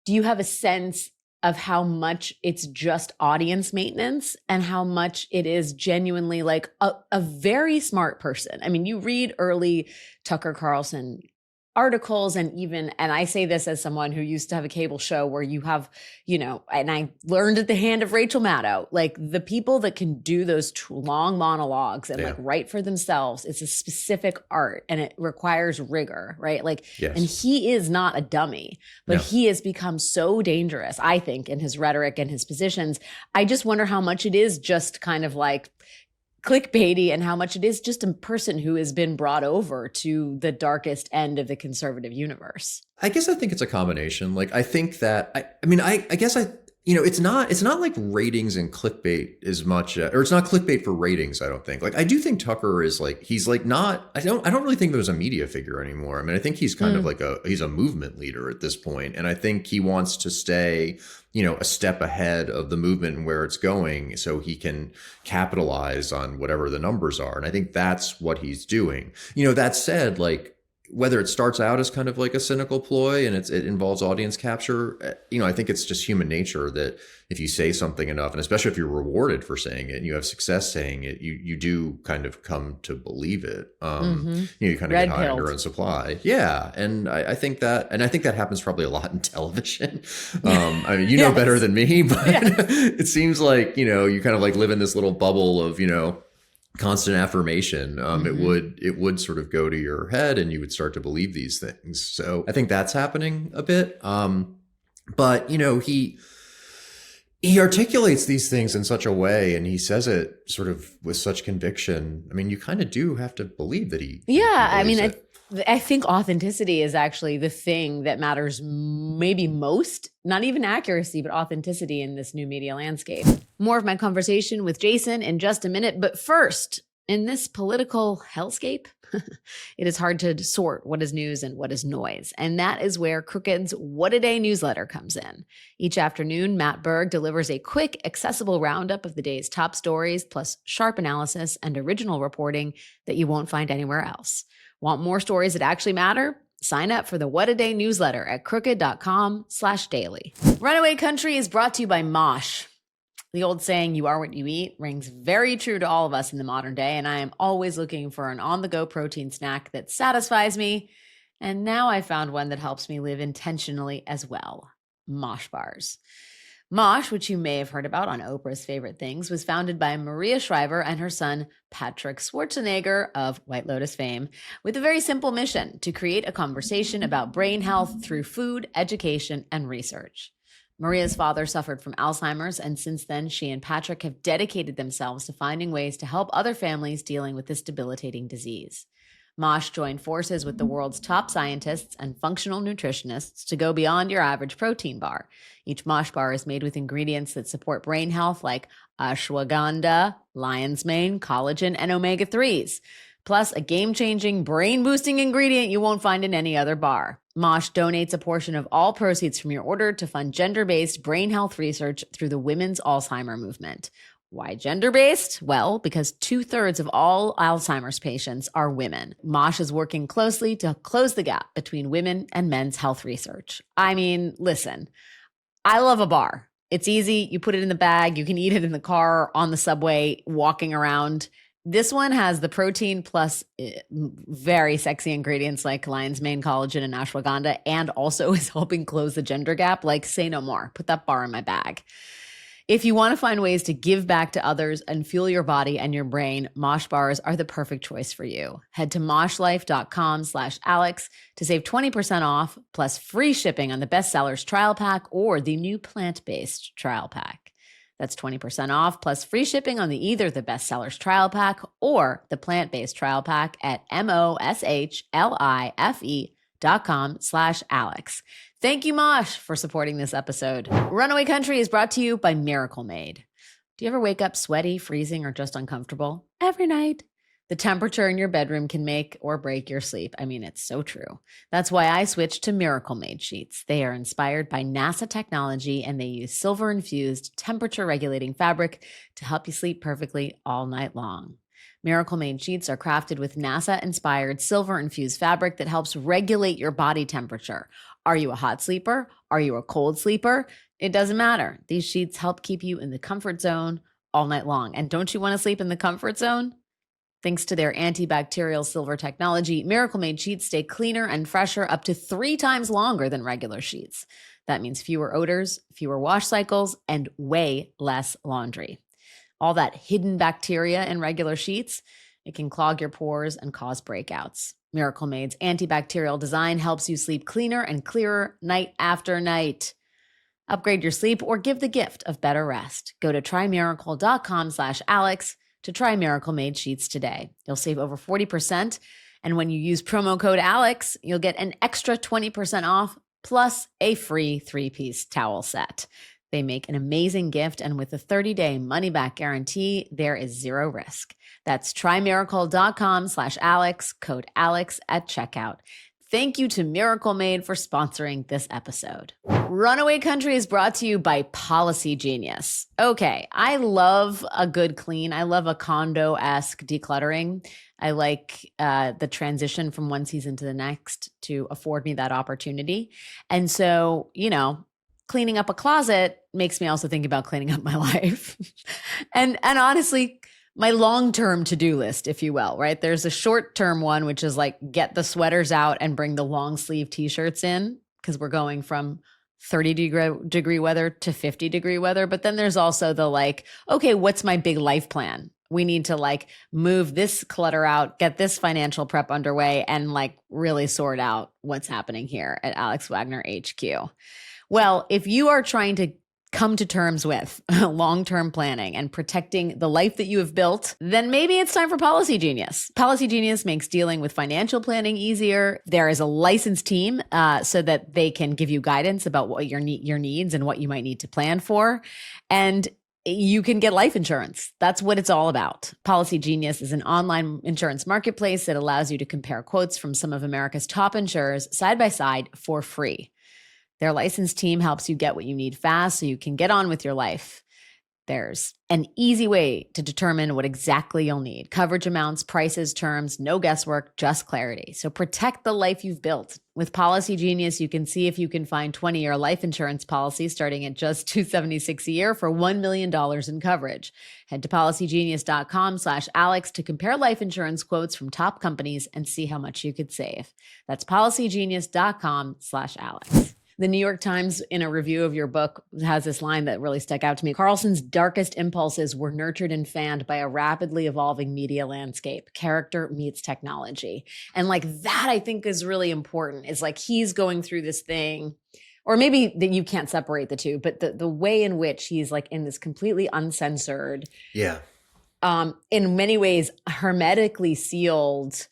Do you have a sense of how much it's just audience maintenance and how much it is genuinely like a very smart person? I mean, you read early Tucker Carlson articles, and I say this as someone who used to have a cable show where you have, you know, and I learned at the hand of Rachel Maddow, like the people that can do those long monologues and like write for themselves, it's a specific art and it requires rigor, right? Like, and he is not a dummy, but he has become so dangerous, I think, in his rhetoric and his positions. I just wonder how much it is just kind of like clickbaity and how much it is just a person who has been brought over to the darkest end of the conservative universe. I guess I think it's a combination. Like, I think that, I guess it's not like ratings and clickbait as much, or it's not clickbait for ratings, I don't think. Like, I do think Tucker is like, he's like not, I don't really think there's a media figure anymore. I mean, I think he's kind of like he's a movement leader at this point. And I think he wants to stay, you know, a step ahead of the movement and where it's going so he can capitalize on whatever the numbers are. And I think that's what he's doing. You know, that said, like, whether it starts out as kind of like a cynical ploy and it involves audience capture, I think it's just human nature that if you say something enough, and especially if you're rewarded for saying it and you have success saying it, you do kind of come to believe it. You kind of get high on your own supply. Yeah. And I think that happens probably a lot in television. I mean, you know better than me, but it seems like, you kind of like live in this little bubble of, constant affirmation. It would sort of go to your head and you would start to believe these things. So I think that's happening a bit. But he articulates these things in such a way and he says it sort of with such conviction. I mean, you kind of do have to believe that he I think authenticity is actually the thing that matters maybe most, not even accuracy, but authenticity in this new media landscape. More of my conversation with Jason in just a minute. But first, in this political hellscape, it is hard to sort what is news and what is noise. And that is where Crooked's What a Day newsletter comes in. Each afternoon, Matt Berg delivers a quick, accessible roundup of the day's top stories, plus sharp analysis and original reporting that you won't find anywhere else. Want more stories that actually matter? Sign up for the What a Day newsletter at crooked.com/daily. Runaway Country is brought to you by Mosh. The old saying, you are what you eat, rings very true to all of us in the modern day, and I am always looking for an on-the-go protein snack that satisfies me. And now I found one that helps me live intentionally as well. Mosh bars. Mosh, which you may have heard about on Oprah's Favorite Things, was founded by Maria Shriver and her son, Patrick Schwarzenegger of White Lotus fame, with a very simple mission: to create a conversation about brain health through food, education, and research. Maria's father suffered from Alzheimer's, and since then, she and Patrick have dedicated themselves to finding ways to help other families dealing with this debilitating disease. Mosh joined forces with the world's top scientists and functional nutritionists to go beyond your average protein bar. Each Mosh bar is made with ingredients that support brain health like ashwagandha, lion's mane, collagen, and omega-3s, plus a game-changing, brain-boosting ingredient you won't find in any other bar. Mosh donates a portion of all proceeds from your order to fund gender-based brain health research through the Women's Alzheimer movement. Why gender-based? Well, because 2/3 of all Alzheimer's patients are women. Mosh is working closely to close the gap between women and men's health research. I mean, listen, I love a bar. It's easy. You put it in the bag. You can eat it in the car, on the subway, walking around. This one has the protein plus very sexy ingredients like lion's mane, collagen, and ashwagandha, and also is helping close the gender gap. Like, say no more. Put that bar in my bag. If you want to find ways to give back to others and fuel your body and your brain, Mosh bars are the perfect choice for you. Head to moshlife.com/Alex to save 20% off, plus free shipping on the Bestsellers trial pack or the new plant-based trial pack. That's 20% off, plus free shipping on either the Bestsellers trial pack or the plant-based trial pack at moshlife.com/Alex. Thank you, Mosh, for supporting this episode. Runaway Country is brought to you by Miracle Made. Do you ever wake up sweaty, freezing, or just uncomfortable? Every night. The temperature in your bedroom can make or break your sleep. I mean, it's so true. That's why I switched to Miracle Made sheets. They are inspired by NASA technology, and they use silver-infused, temperature-regulating fabric to help you sleep perfectly all night long. Miracle Made sheets are crafted with NASA-inspired silver-infused fabric that helps regulate your body temperature. Are you a hot sleeper? Are you a cold sleeper? It doesn't matter. These sheets help keep you in the comfort zone all night long. And don't you want to sleep in the comfort zone? Thanks to their antibacterial silver technology, Miracle Made sheets stay cleaner and fresher up to 3 times longer than regular sheets. That means fewer odors, fewer wash cycles, and way less laundry. All that hidden bacteria in regular sheets, it can clog your pores and cause breakouts. Miracle Made's antibacterial design helps you sleep cleaner and clearer night after night. Upgrade your sleep or give the gift of better rest. Go to trymiracle.com/Alex to try Miracle Made sheets today. You'll save over 40%. And when you use promo code Alex, you'll get an extra 20% off plus a free 3-piece towel set. They make an amazing gift, and with a 30-day money-back guarantee, there is zero risk. That's trymiracle.com/Alex, code Alex at checkout. Thank you to Miracle Made for sponsoring this episode. Runaway Country is brought to you by Policy Genius. Okay, I love a good clean. I love a condo-esque decluttering. I like the transition from one season to the next to afford me that opportunity. And so, you know, cleaning up a closet makes me also think about cleaning up my life. and honestly, my long-term to-do list, if you will, right? There's a short-term one, which is like get the sweaters out and bring the long sleeve t-shirts in, because we're going from 30-degree weather to 50-degree weather. But then there's also the like, okay, what's my big life plan? We need to like move this clutter out, get this financial prep underway, and like really sort out what's happening here at Alex Wagner HQ. Well, if you are trying to come to terms with long-term planning and protecting the life that you have built, then maybe it's time for Policy Genius. Policy Genius makes dealing with financial planning easier. There is a licensed team so that they can give you guidance about what your needs and what you might need to plan for. And you can get life insurance. That's what it's all about. Policy Genius is an online insurance marketplace that allows you to compare quotes from some of America's top insurers side by side for free. Their licensed team helps you get what you need fast so you can get on with your life. There's an easy way to determine what exactly you'll need. Coverage amounts, prices, terms, no guesswork, just clarity. So protect the life you've built. With Policy Genius, you can see if you can find 20-year life insurance policies starting at just $276 a year for $1 million in coverage. Head to policygenius.com/Alex to compare life insurance quotes from top companies and see how much you could save. That's policygenius.com/Alex. The New York Times, in a review of your book, has this line that really stuck out to me. Carlson's darkest impulses were nurtured and fanned by a rapidly evolving media landscape. Character meets technology. And like that, I think is really important. Is like he's going through this thing, or maybe that you can't separate the two, but the way in which he's like in this completely uncensored, in many ways, hermetically sealed.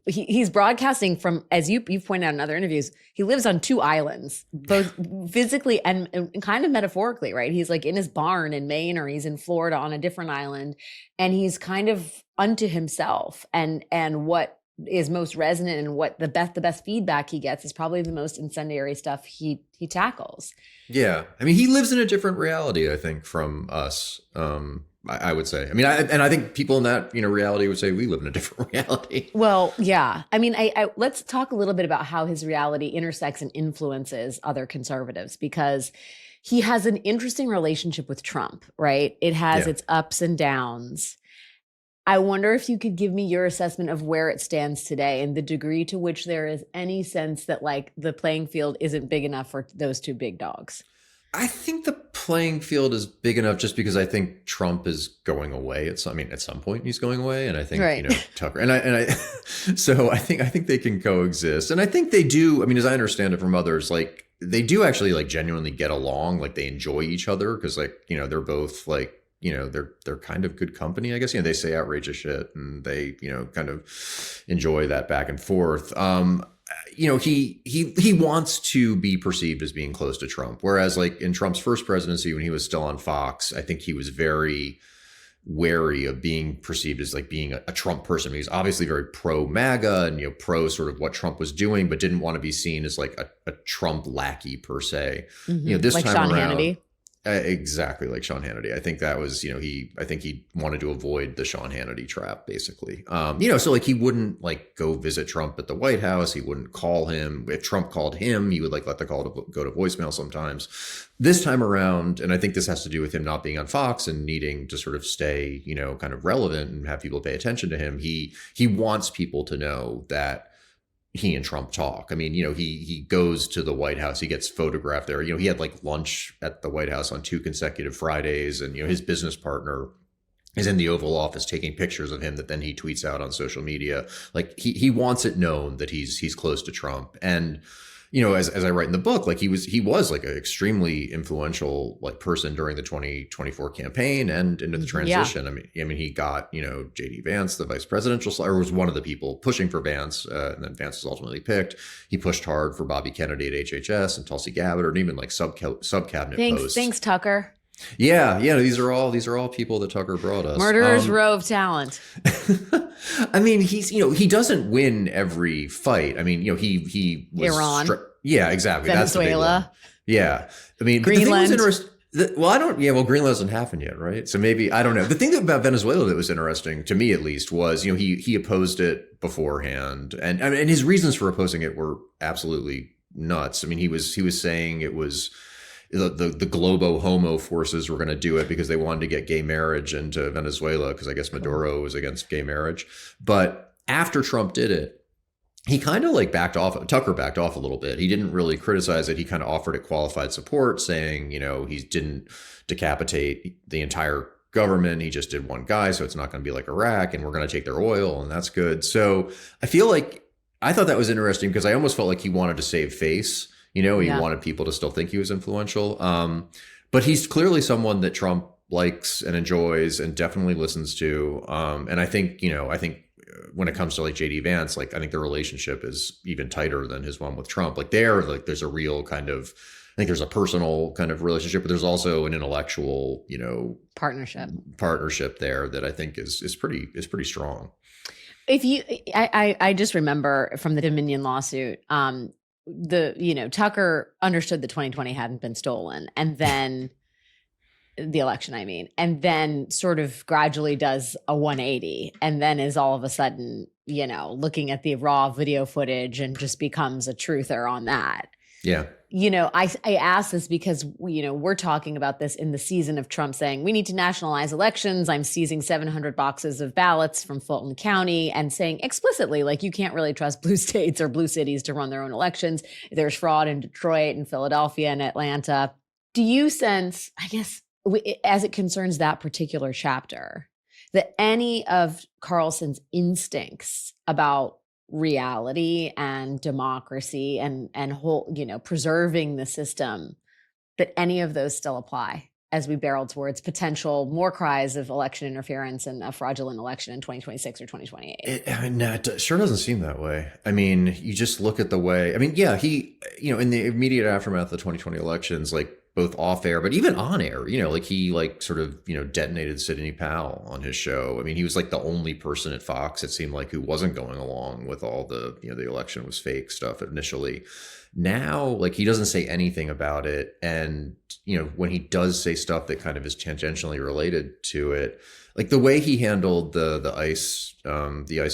He's broadcasting from, as you've pointed out in other interviews, he lives on two islands, both physically and kind of metaphorically, right? He's like in his barn in Maine, or he's in Florida on a different island, and he's kind of unto himself. And what is most resonant and what the best feedback he gets is probably the most incendiary stuff he tackles. Yeah. I mean, he lives in a different reality, I think, from us. I would say. I mean, I think people in that reality would say we live in a different reality. Well, yeah. I mean, I let's talk a little bit about how his reality intersects and influences other conservatives, because he has an interesting relationship with Trump, right? It has its ups and downs. I wonder if you could give me your assessment of where it stands today and the degree to which there is any sense that like the playing field isn't big enough for those two big dogs. I think the playing field is big enough just because I think Trump is going away at some point he's going away. And I think, Tucker so I think they can coexist. And I think they do. I mean, as I understand it from others, like they do actually like genuinely get along. Like they enjoy each other because like, they're both like, they're kind of good company, I guess. They say outrageous shit and they, kind of enjoy that back and forth. He wants to be perceived as being close to Trump. Whereas like in Trump's first presidency, when he was still on Fox, I think he was very wary of being perceived as like being a Trump person. He was obviously very pro MAGA and, pro sort of what Trump was doing, but didn't want to be seen as like a Trump lackey per se. Mm-hmm. This like time Sean around, Hannity. Exactly like Sean Hannity. I think that was, I think he wanted to avoid the Sean Hannity trap, basically. So like he wouldn't like go visit Trump at the White House. He wouldn't call him. If Trump called him, he would like let the call go to voicemail sometimes. This time around, and I think this has to do with him not being on Fox and needing to sort of stay, kind of relevant and have people pay attention to him. He wants people to know that he and Trump talk. I mean, he goes to the White House, he gets photographed there. He had like lunch at the White House on 2 consecutive Fridays. And, his business partner is in the Oval Office taking pictures of him that then he tweets out on social media. Like he wants it known that he's close to Trump. And, as I write in the book, like he was like an extremely influential like person during the 2024 campaign and into the transition. Yeah. I mean, he got, JD Vance, the vice presidential, or was one of the people pushing for Vance, and then Vance was ultimately picked. He pushed hard for Bobby Kennedy at HHS and Tulsi Gabbard, and even like sub cabinet posts. Thanks, Tucker. Yeah. These are all people that Tucker brought us. Murderer's row of talent. I mean, he's he doesn't win every fight. I mean, he was Iran. Yeah, exactly. Venezuela. That's the big one. Yeah. I mean, Greenland. The thing was Greenland hasn't happened yet, right? So maybe, I don't know. The thing about Venezuela that was interesting, to me at least, was, he opposed it beforehand. And his reasons for opposing it were absolutely nuts. I mean, he was saying it was the globo homo forces were going to do it because they wanted to get gay marriage into Venezuela, because I guess Maduro was against gay marriage. But after Trump did it, he kind of backed off. Tucker backed off a little bit. He didn't really criticize it. He kind of offered it qualified support, saying, he didn't decapitate the entire government. He just did one guy. So it's not going to be like Iraq, and we're going to take their oil, and that's good. So I thought that was interesting, because I almost felt like he wanted to save face. He wanted people to still think he was influential. But he's clearly someone that Trump likes and enjoys and definitely listens to. And I think when it comes to JD Vance, I think the relationship is even tighter than his one with Trump. There's a real kind of, I think there's a personal kind of relationship, but there's also an intellectual, partnership there that I think is pretty strong. I just remember from the Dominion lawsuit, Tucker understood that 2020 hadn't been stolen, and then the election, and then sort of gradually does a 180, and then is all of a sudden, looking at the raw video footage and just becomes a truther on that. Yeah. I ask this because, we're talking about this in the season of Trump saying we need to nationalize elections. I'm seizing 700 boxes of ballots from Fulton County, and saying explicitly, you can't really trust blue states or blue cities to run their own elections. There's fraud in Detroit and Philadelphia and Atlanta. Do you sense, as it concerns that particular chapter, that any of Carlson's instincts about reality and democracy and whole, preserving the system, that any of those still apply as we barrel towards potential more cries of election interference and a fraudulent election in 2026 or 2028? It sure doesn't seem that way. You just look at the way, he, in the immediate aftermath of the 2020 elections, both off air, but even on air, he sort of, detonated Sidney Powell on his show. He was the only person at Fox, it seemed who wasn't going along with all the, the election was fake stuff initially. Now, he doesn't say anything about it. And, when he does say stuff that kind of is tangentially related to it, the way he handled the ICE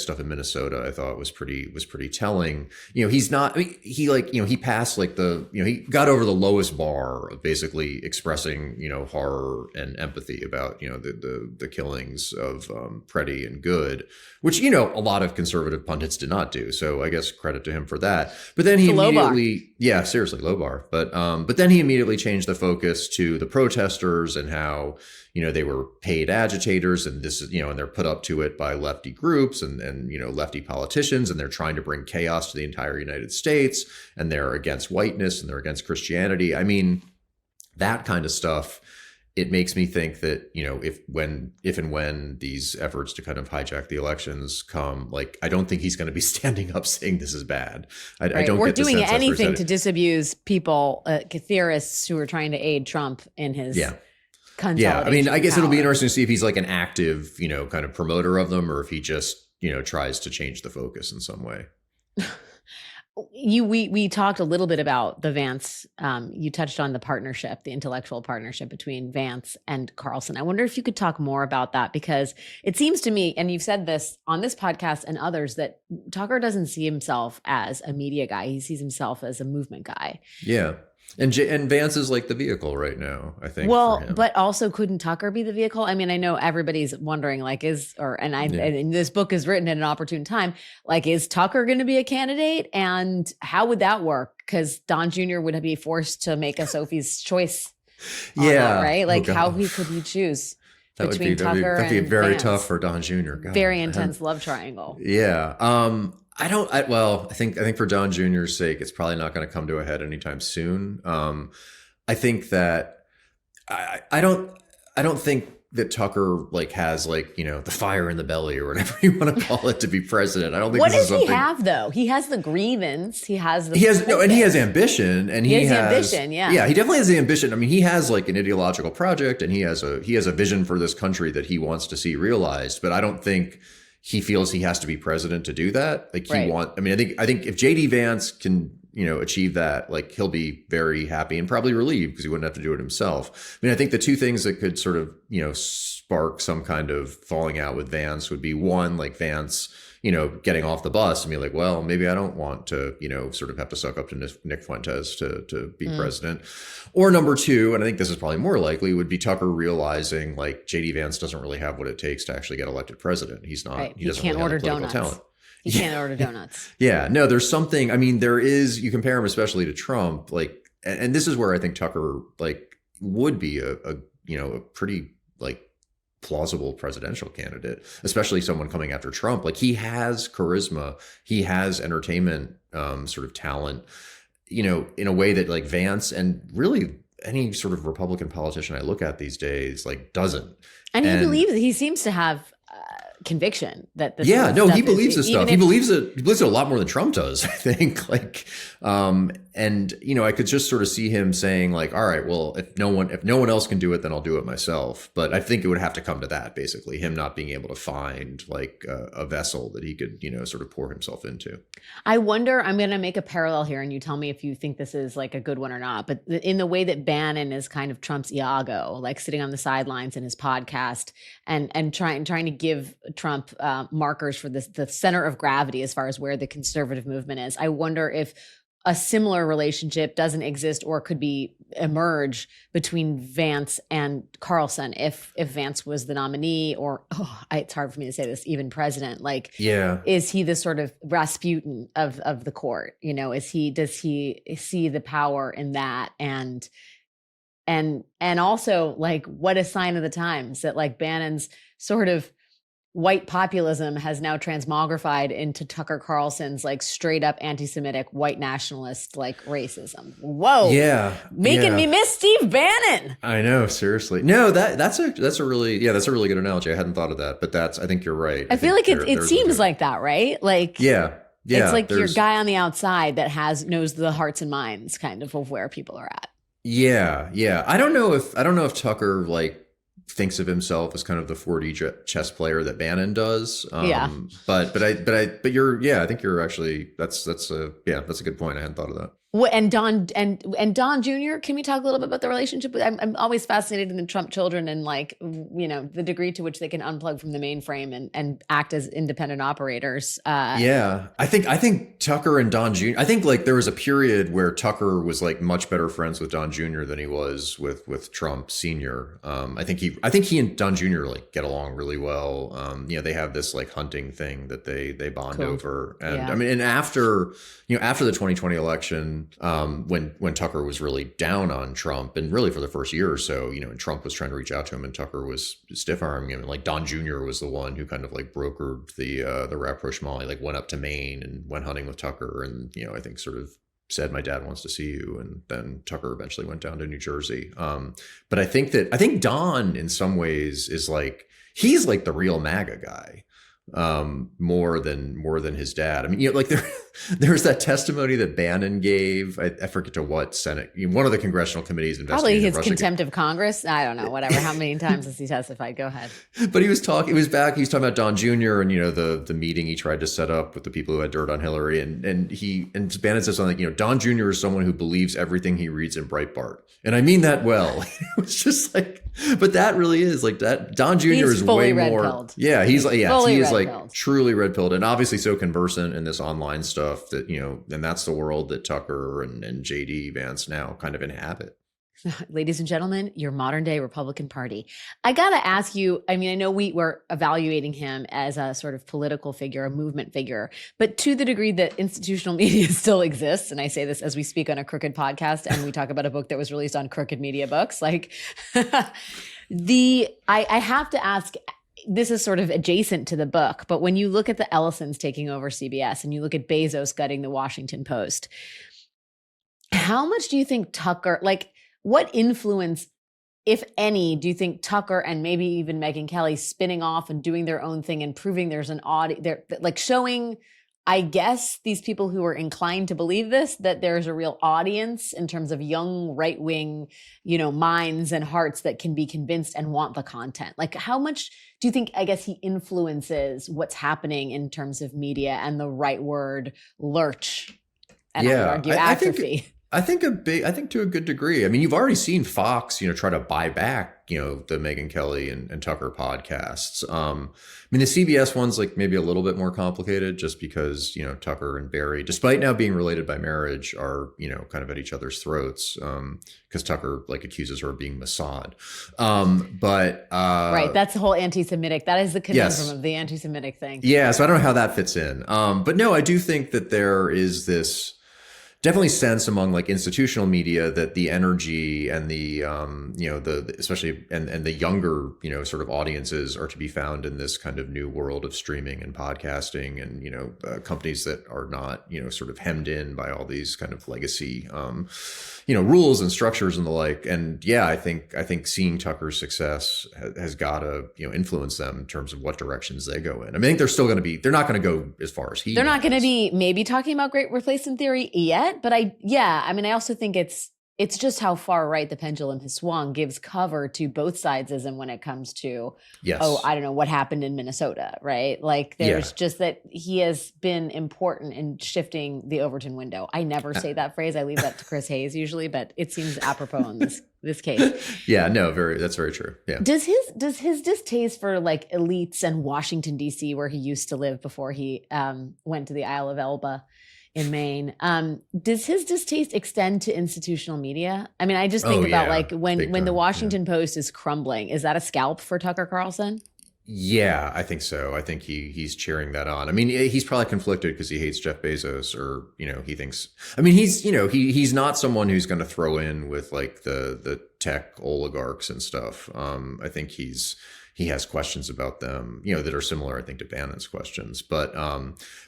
stuff in Minnesota, I thought was pretty telling. He's not, he passed he got over the lowest bar of basically expressing, horror and empathy about, the killings of Preddy and Good, which, a lot of conservative pundits did not do. So I guess credit to him for that. But then he immediately, yeah, seriously, low bar. But then he immediately changed the focus to the protesters and how, they were paid agitators, and this is, and they're put up to it by lefty groups and lefty politicians, and they're trying to bring chaos to the entire United States, and they're against whiteness and they're against Christianity. That kind of stuff, it makes me think that, if and when these efforts to kind of hijack the elections come, I don't think he's going to be standing up saying this is bad. I don't get the sense doing anything to disabuse people, theorists who are trying to aid Trump in his consolidation. I guess it'll be interesting to see if he's an active, kind of promoter of them, or if he just, tries to change the focus in some way. We talked a little bit about the Vance. You touched on the partnership, the intellectual partnership between Vance and Carlson. I wonder if you could talk more about that, because it seems to me, and you've said this on this podcast and others, that Tucker doesn't see himself as a media guy. He sees himself as a movement guy. Yeah. And Vance is the vehicle right now, I think. Well, but also couldn't Tucker be the vehicle? I know everybody's wondering, and this book is written at an opportune time. Is Tucker going to be a candidate? And how would that work? Because Don Jr. would be forced to make a Sophie's choice. Yeah. That, right? How could he choose between Tucker and that'd be very Vance? Tough for Don Jr. God, very intense love triangle. Yeah. I think for Don Jr.'s sake, it's probably not going to come to a head anytime soon. I think that I don't think that Tucker like has like, you know, the fire in the belly or whatever you want to call it to be president. I don't think What this is does something he have though? He has the grievance. He has the he has ambition, and he has ambition. Yeah, he definitely has the ambition. I mean, he has like an ideological project, and he has a vision for this country that he wants to see realized. But I don't think he feels he has to be president to do that. Like I think if JD Vance can, you know, achieve that, like he'll be very happy and probably relieved because he wouldn't have to do it himself. I mean, I think the two things that could sort of, you know, spark some kind of falling out with Vance would be one, like Vance, you know, getting off the bus and be like, well, maybe I don't want to, you know, sort of have to suck up to Nick Fuentes to be president. Or number two, and I think this is probably more likely, would be Tucker realizing like JD Vance doesn't really have what it takes to actually get elected president. He's not, he doesn't can't really order have the political donuts. talent. He can't order donuts. Yeah, no, there's something, I mean, there is, you compare him especially to Trump, like, and this is where I think Tucker like would be a you know, a pretty like plausible presidential candidate, especially someone coming after Trump. Like he has charisma, he has entertainment sort of talent, you know, in a way that like Vance and really any sort of Republican politician I look at these days like doesn't. And he believes, he seems to have conviction that this he believes this stuff. He believes it a lot more than Trump does, I think. Like, and you know, I could just sort of see him saying like, all right, well, if no one else can do it, then I'll do it myself. But I think it would have to come to that, basically, him not being able to find like a vessel that he could, you know, sort of pour himself into. I wonder, I'm going to make a parallel here and you tell me if you think this is like a good one or not, but in the way that Bannon is kind of Trump's Iago, like sitting on the sidelines in his podcast and trying to give Trump markers for the center of gravity as far as where the conservative movement is. I wonder if a similar relationship doesn't exist or could emerge between Vance and Carlson if Vance was the nominee or it's hard for me to say this, even president. Like, is he the sort of Rasputin of the court? You know, does he see the power in that? And also like what a sign of the times that like Bannon's sort of white populism has now transmogrified into Tucker Carlson's like straight up anti-Semitic white nationalist like racism. Whoa. Yeah. Making me miss Steve Bannon. I know, seriously. No, that's a really good analogy. I hadn't thought of that, but I think you're right. I feel like it seems like that, right? Like it's like your guy on the outside that knows the hearts and minds kind of where people are at. Yeah. I don't know if Tucker like thinks of himself as kind of the 4D chess player that Bannon does. But I think you're actually that's a good point. I hadn't thought of that. And Don Jr., can we talk a little bit about the relationship? I'm always fascinated in the Trump children and like, you know, the degree to which they can unplug from the mainframe and act as independent operators. I think Tucker and Don Jr., I think like there was a period where Tucker was like much better friends with Don Jr. than he was with Trump Sr. I think he and Don Jr. like get along really well. You know, they have this like hunting thing that they bond over. And I mean, and after the 2020 election, when Tucker was really down on Trump and really for the first year or so, you know, and Trump was trying to reach out to him and Tucker was stiff arming him, and like Don Jr. was the one who kind of like brokered the rapprochement, like went up to Maine and went hunting with Tucker, and you know, I think sort of said, my dad wants to see you, and then Tucker eventually went down to New Jersey. But I think Don in some ways is like, he's like the real MAGA guy. More than his dad. I mean, you know, like there's that testimony that Bannon gave. I forget to what Senate, one of the congressional committees investigating probably his contempt of Congress. I don't know, whatever. How many times has he testified? Go ahead. But he was talking about Don Jr. and, you know, the meeting he tried to set up with the people who had dirt on Hillary, and Bannon said something like, you know, Don Jr. is someone who believes everything he reads in Breitbart. And I mean that well. It was just like, but that really is like that. Don Jr. is way more. Yeah, he's like, he is like truly red pilled, and obviously so conversant in this online stuff that, you know, and that's the world that Tucker and JD Vance now kind of inhabit. Ladies and gentlemen, your modern day Republican Party. I got to ask you, I mean, I know we were evaluating him as a sort of political figure, a movement figure, but to the degree that institutional media still exists, and I say this as we speak on a Crooked podcast and we talk about a book that was released on Crooked Media Books, like I have to ask, this is sort of adjacent to the book, but when you look at the Ellisons taking over CBS and you look at Bezos gutting the Washington Post, how much do you think Tucker, like, what influence if any, do you think Tucker and maybe even Megyn Kelly spinning off and doing their own thing and proving there's an audience, they're like showing, I guess, these people who are inclined to believe this, that there's a real audience in terms of young right-wing, minds and hearts that can be convinced and want the content? Like, how much do you think, I guess, he influences what's happening in terms of media and the rightward lurch? And I would argue atrophy. I think to a good degree. I mean, you've already seen Fox, try to buy back, the Megyn Kelly and Tucker podcasts. I mean, the CBS one's like maybe a little bit more complicated just because, Tucker and Barry, despite now being related by marriage, are, kind of at each other's throats. Because Tucker like accuses her of being Mossad. Right. That's the whole anti-Semitic. That is the conundrum of the anti-Semitic thing. Yeah. So I don't know how that fits in. But no, I do think that there is this definitely sense among like institutional media that the energy and the the especially and the younger sort of audiences are to be found in this kind of new world of streaming and podcasting and companies that are not sort of hemmed in by all these kind of legacy rules and structures and the like. And yeah, I think seeing Tucker's success has got to influence them in terms of what directions they go in. I mean, I think they're not going to go as far as he. They're not going to be maybe talking about great replacement theory yet, but I also think it's just how far right the pendulum has swung gives cover to both sidesism when it comes to, I don't know what happened in Minnesota, right? Like there's just that he has been important in shifting the Overton window. I never say that phrase. I leave that to Chris Hayes usually, but it seems apropos in this case. Yeah, no, that's very true. Yeah. Does his distaste for like elites and Washington, D.C., where he used to live before he went to the Isle of Elba in Maine, does his distaste extend to institutional media? I mean, I just think about like when the Washington Post is crumbling, is that a scalp for Tucker Carlson? Yeah, I think so. I think he's cheering that on. I mean, he's probably conflicted because he hates Jeff Bezos, or he thinks. I mean, he's not someone who's going to throw in with like the tech oligarchs and stuff. I think he has questions about them, that are similar, I think, to Bannon's questions. But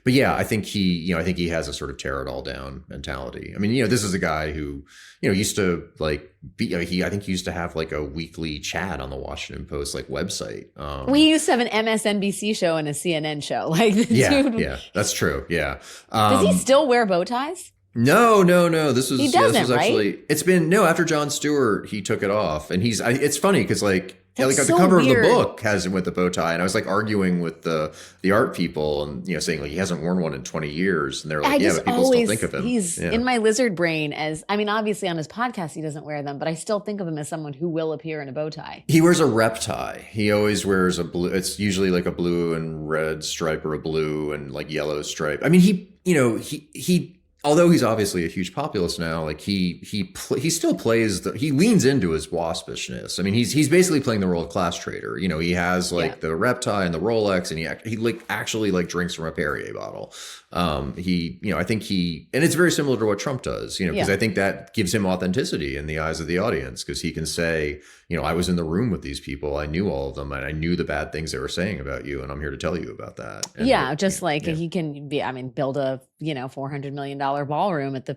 yeah, I think he has a sort of tear it all down mentality. I mean, this is a guy who, used to like be, I think he used to have like a weekly chat on the Washington Post like website. We used to have an MSNBC show and a CNN show. Like the dude. Yeah, that's true. Yeah. Does he still wear bow ties? No. This was, he doesn't, this was actually, right? It's been, after Jon Stewart, he took it off, and it's funny because like, That's the so cover weird. of the book has him with the bow tie, and I was like arguing with the art people, and saying like he hasn't worn one in 20 years, and they're like, but people still think of him. He's in my lizard brain as, I mean, obviously on his podcast he doesn't wear them, but I still think of him as someone who will appear in a bow tie. He wears a rep tie. He always wears a blue. It's usually like a blue and red stripe, or a blue and like yellow stripe. I mean, he. Although he's obviously a huge populist now, like he still plays he leans into his waspishness. I mean, he's basically playing the role of class trader. He has like the rep tie and the Rolex, and he like actually like drinks from a Perrier bottle. I think and it's very similar to what Trump does, because I think that gives him authenticity in the eyes of the audience, because he can say, I was in the room with these people, I knew all of them, and I knew the bad things they were saying about you, and I'm here to tell you about that. And he can build a $400 million ballroom at the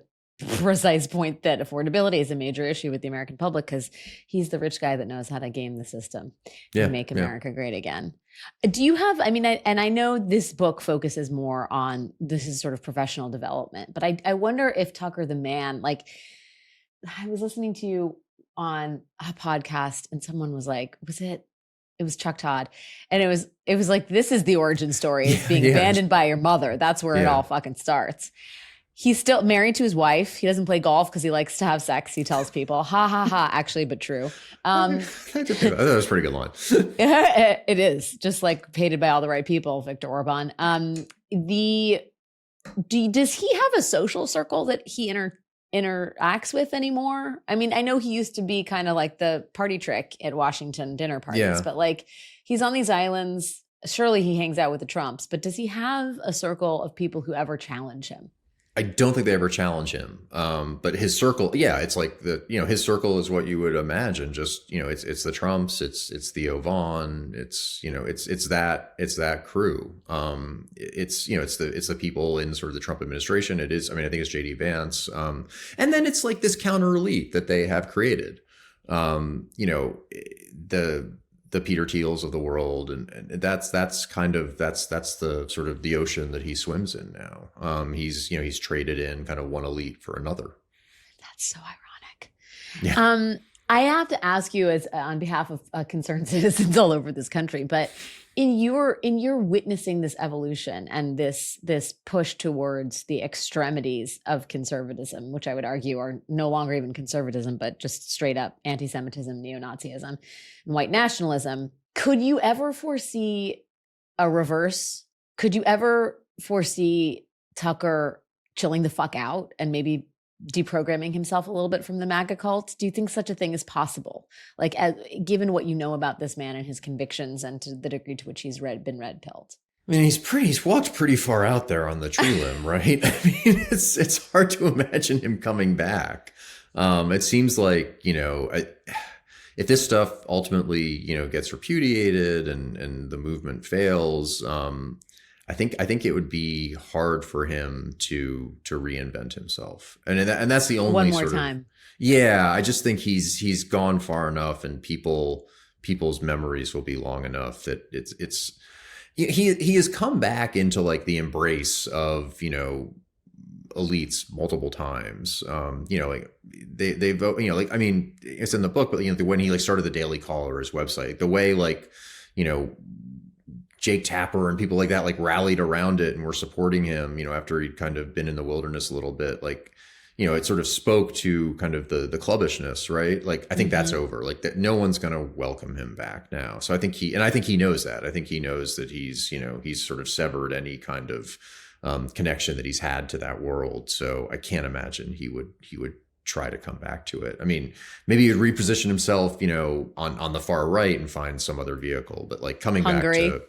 precise point that affordability is a major issue with the American public, because he's the rich guy that knows how to game the system and make America great again. Do you have, and I know this book focuses more on, this is sort of professional development, but I wonder if Tucker the man, like I was listening to you on a podcast and someone was like, it was Chuck Todd. And it was like, this is the origin story. It's being abandoned by your mother. That's where it all fucking starts. He's still married to his wife. He doesn't play golf because he likes to have sex. He tells people, ha, ha, ha, actually, but true. I thought that was a pretty good line. It is, just like hated by all the right people, Viktor Orban. Does he have a social circle that he interacts with anymore? I mean, I know he used to be kind of like the party trick at Washington dinner parties, but like he's on these islands. Surely he hangs out with the Trumps, but does he have a circle of people who ever challenge him? I don't think they ever challenge him. But his circle, it's like his circle is what you would imagine. Just, it's the Trumps, it's Theo Vaughn, it's that crew. It's the people in sort of the Trump administration. It is, I think it's JD Vance. And then it's like this counter elite that they have created. The Peter Thiels of the world, and that's the sort of the ocean that he swims in now. He's traded in kind of one elite for another. That's so ironic. Yeah. I have to ask you, as on behalf of concerned citizens all over this country, but in your witnessing this evolution and this push towards the extremities of conservatism, which I would argue are no longer even conservatism, but just straight up anti-Semitism, neo-Nazism, and white nationalism, could you ever foresee a reverse? Could you ever foresee Tucker chilling the fuck out and maybe deprogramming himself a little bit from the MAGA cult? Do you think such a thing is possible? Like, given what you know about this man and his convictions, and to the degree to which he's been red pilled. I mean, he's walked pretty far out there on the tree limb, right? I mean, it's hard to imagine him coming back. It seems like, if this stuff ultimately, gets repudiated and the movement fails, I think it would be hard for him to reinvent himself, and that's the only one more time. Yeah, I just think he's gone far enough, and people's memories will be long enough that he has come back into like the embrace of elites multiple times. Like they vote. I mean, it's in the book, but when he started the Daily Caller, his website, the way Jake Tapper and people like that rallied around it and were supporting him, after he'd kind of been in the wilderness a little bit, it sort of spoke to kind of the clubbishness, right? I think that's over. That no one's going to welcome him back now. So I think he knows that. I think he knows that he's sort of severed any kind of connection that he's had to that world. So I can't imagine he would try to come back to it. I mean, maybe he'd reposition himself, on the far right and find some other vehicle, but coming Hungary. back to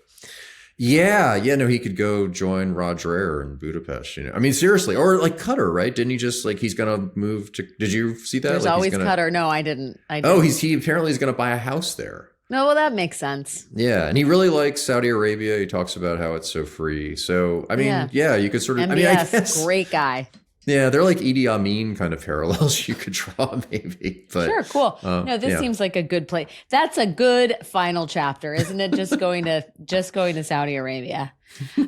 he could go join Rod Dreher in Budapest, I mean, seriously, or Qatar, right? Didn't he just he's going to move to, did you see that? There's always Qatar. No, I didn't. He apparently is going to buy a house there. No, well, that makes sense. Yeah. And he really likes Saudi Arabia. He talks about how it's so free. So, I mean, yeah you could sort of, MBS, I guess, great guy. Yeah, they're like Idi Amin kind of parallels you could draw, maybe. But, sure, cool. No, this seems like a good place. That's a good final chapter, isn't it? Just going to Saudi Arabia.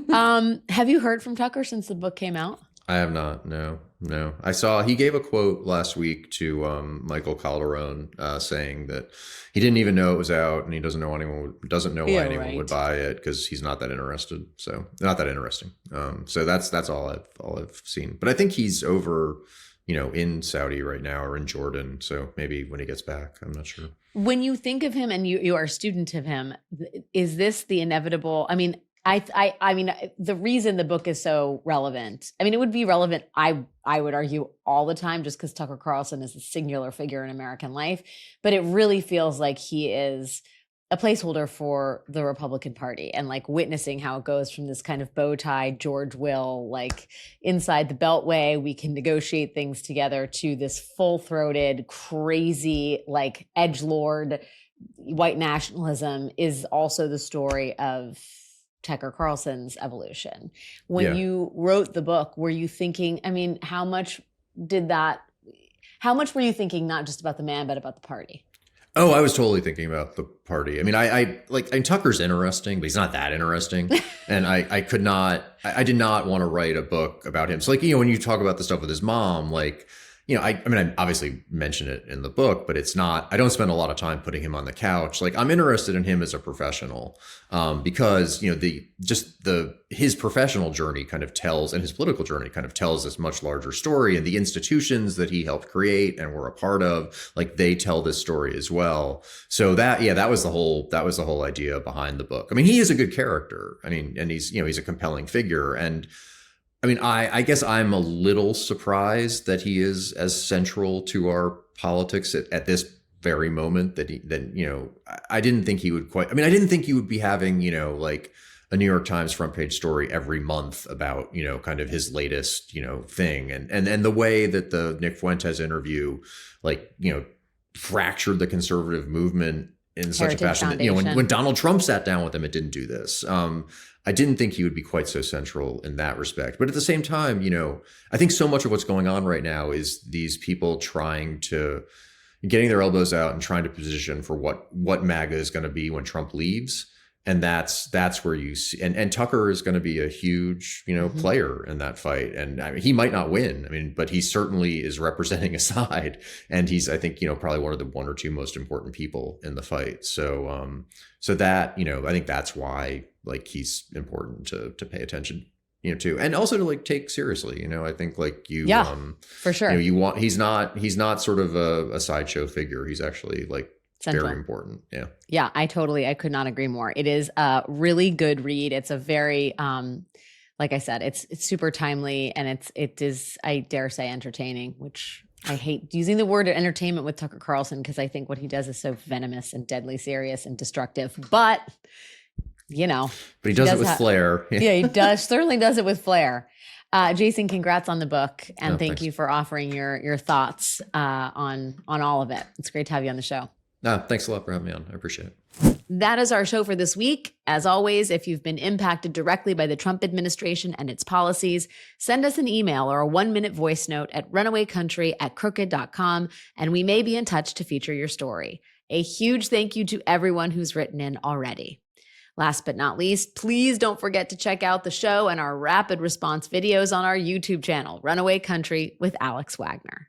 Have you heard from Tucker since the book came out? I have not. No. I saw he gave a quote last week to Michael Calderon saying that he didn't even know it was out, and he doesn't know why anyone would buy it because he's not that interested. So not that interesting. So that's all I've seen. But I think he's over, in Saudi right now or in Jordan. So maybe when he gets back, I'm not sure. When you think of him and you are a student of him, is this the inevitable? I mean, I mean, the reason the book is so relevant, I mean, it would be relevant, I would argue, all the time, just because Tucker Carlson is a singular figure in American life. But it really feels like he is a placeholder for the Republican Party, and witnessing how it goes from this kind of bow tie George Will, inside the Beltway, we can negotiate things together, to this full-throated, crazy, edgelord white nationalism is also the story of Tucker Carlson's evolution. When you wrote the book, were you thinking, I mean, how much were you thinking not just about the man, but about the party? Oh, I was totally thinking about the party. I mean, Tucker's interesting, but he's not that interesting. And I did not want to write a book about him. So when you talk about the stuff with his mom, I obviously mention it in the book, but it's not, I don't spend a lot of time putting him on the couch. I'm interested in him as a professional, because, his professional journey kind of tells, and his political journey kind of tells this much larger story, and the institutions that he helped create and were a part of, they tell this story as well. So that was the whole idea behind the book. I mean, he is a good character. I mean, and he's a compelling figure. And I mean, I guess I'm a little surprised that he is as central to our politics at this very moment that I didn't think he would I didn't think he would be having, a New York Times front page story every month about, kind of his latest, thing. And the way that the Nick Fuentes interview, fractured the conservative movement in such a fashion that, when Donald Trump sat down with him, it didn't do this. I didn't think he would be quite so central in that respect. But at the same time, I think so much of what's going on right now is these people trying to, getting their elbows out and trying to position for what MAGA is going to be when Trump leaves. And that's where you see, and Tucker is going to be a huge, player in that fight. And I mean, he might not win. But he certainly is representing a side, and he's, I think, probably one of the one or two most important people in the fight. So, so that, I think that's why, like, he's important to pay attention, to, and also to, like, take seriously. I think, like, for sure. He's not sort of a sideshow figure. He's actually, like, central. Very important. Yeah. Yeah, I could not agree more. It is a really good read. It's a very, like I said, it's super timely, and it is, I dare say, entertaining, which I hate using the word entertainment with Tucker Carlson, because I think what he does is so venomous and deadly serious and destructive. But, but he does it with flair. Yeah, he certainly does it with flair. Jason, congrats on the book, and thank you for offering your thoughts on all of it. It's great to have you on the show. No, thanks a lot for having me on. I appreciate it. That is our show for this week. As always, if you've been impacted directly by the Trump administration and its policies, send us an email or a 1-minute voice note at runawaycountry@crooked.com, and we may be in touch to feature your story. A huge thank you to everyone who's written in already. Last but not least, please don't forget to check out the show and our rapid response videos on our YouTube channel, Runaway Country with Alex Wagner.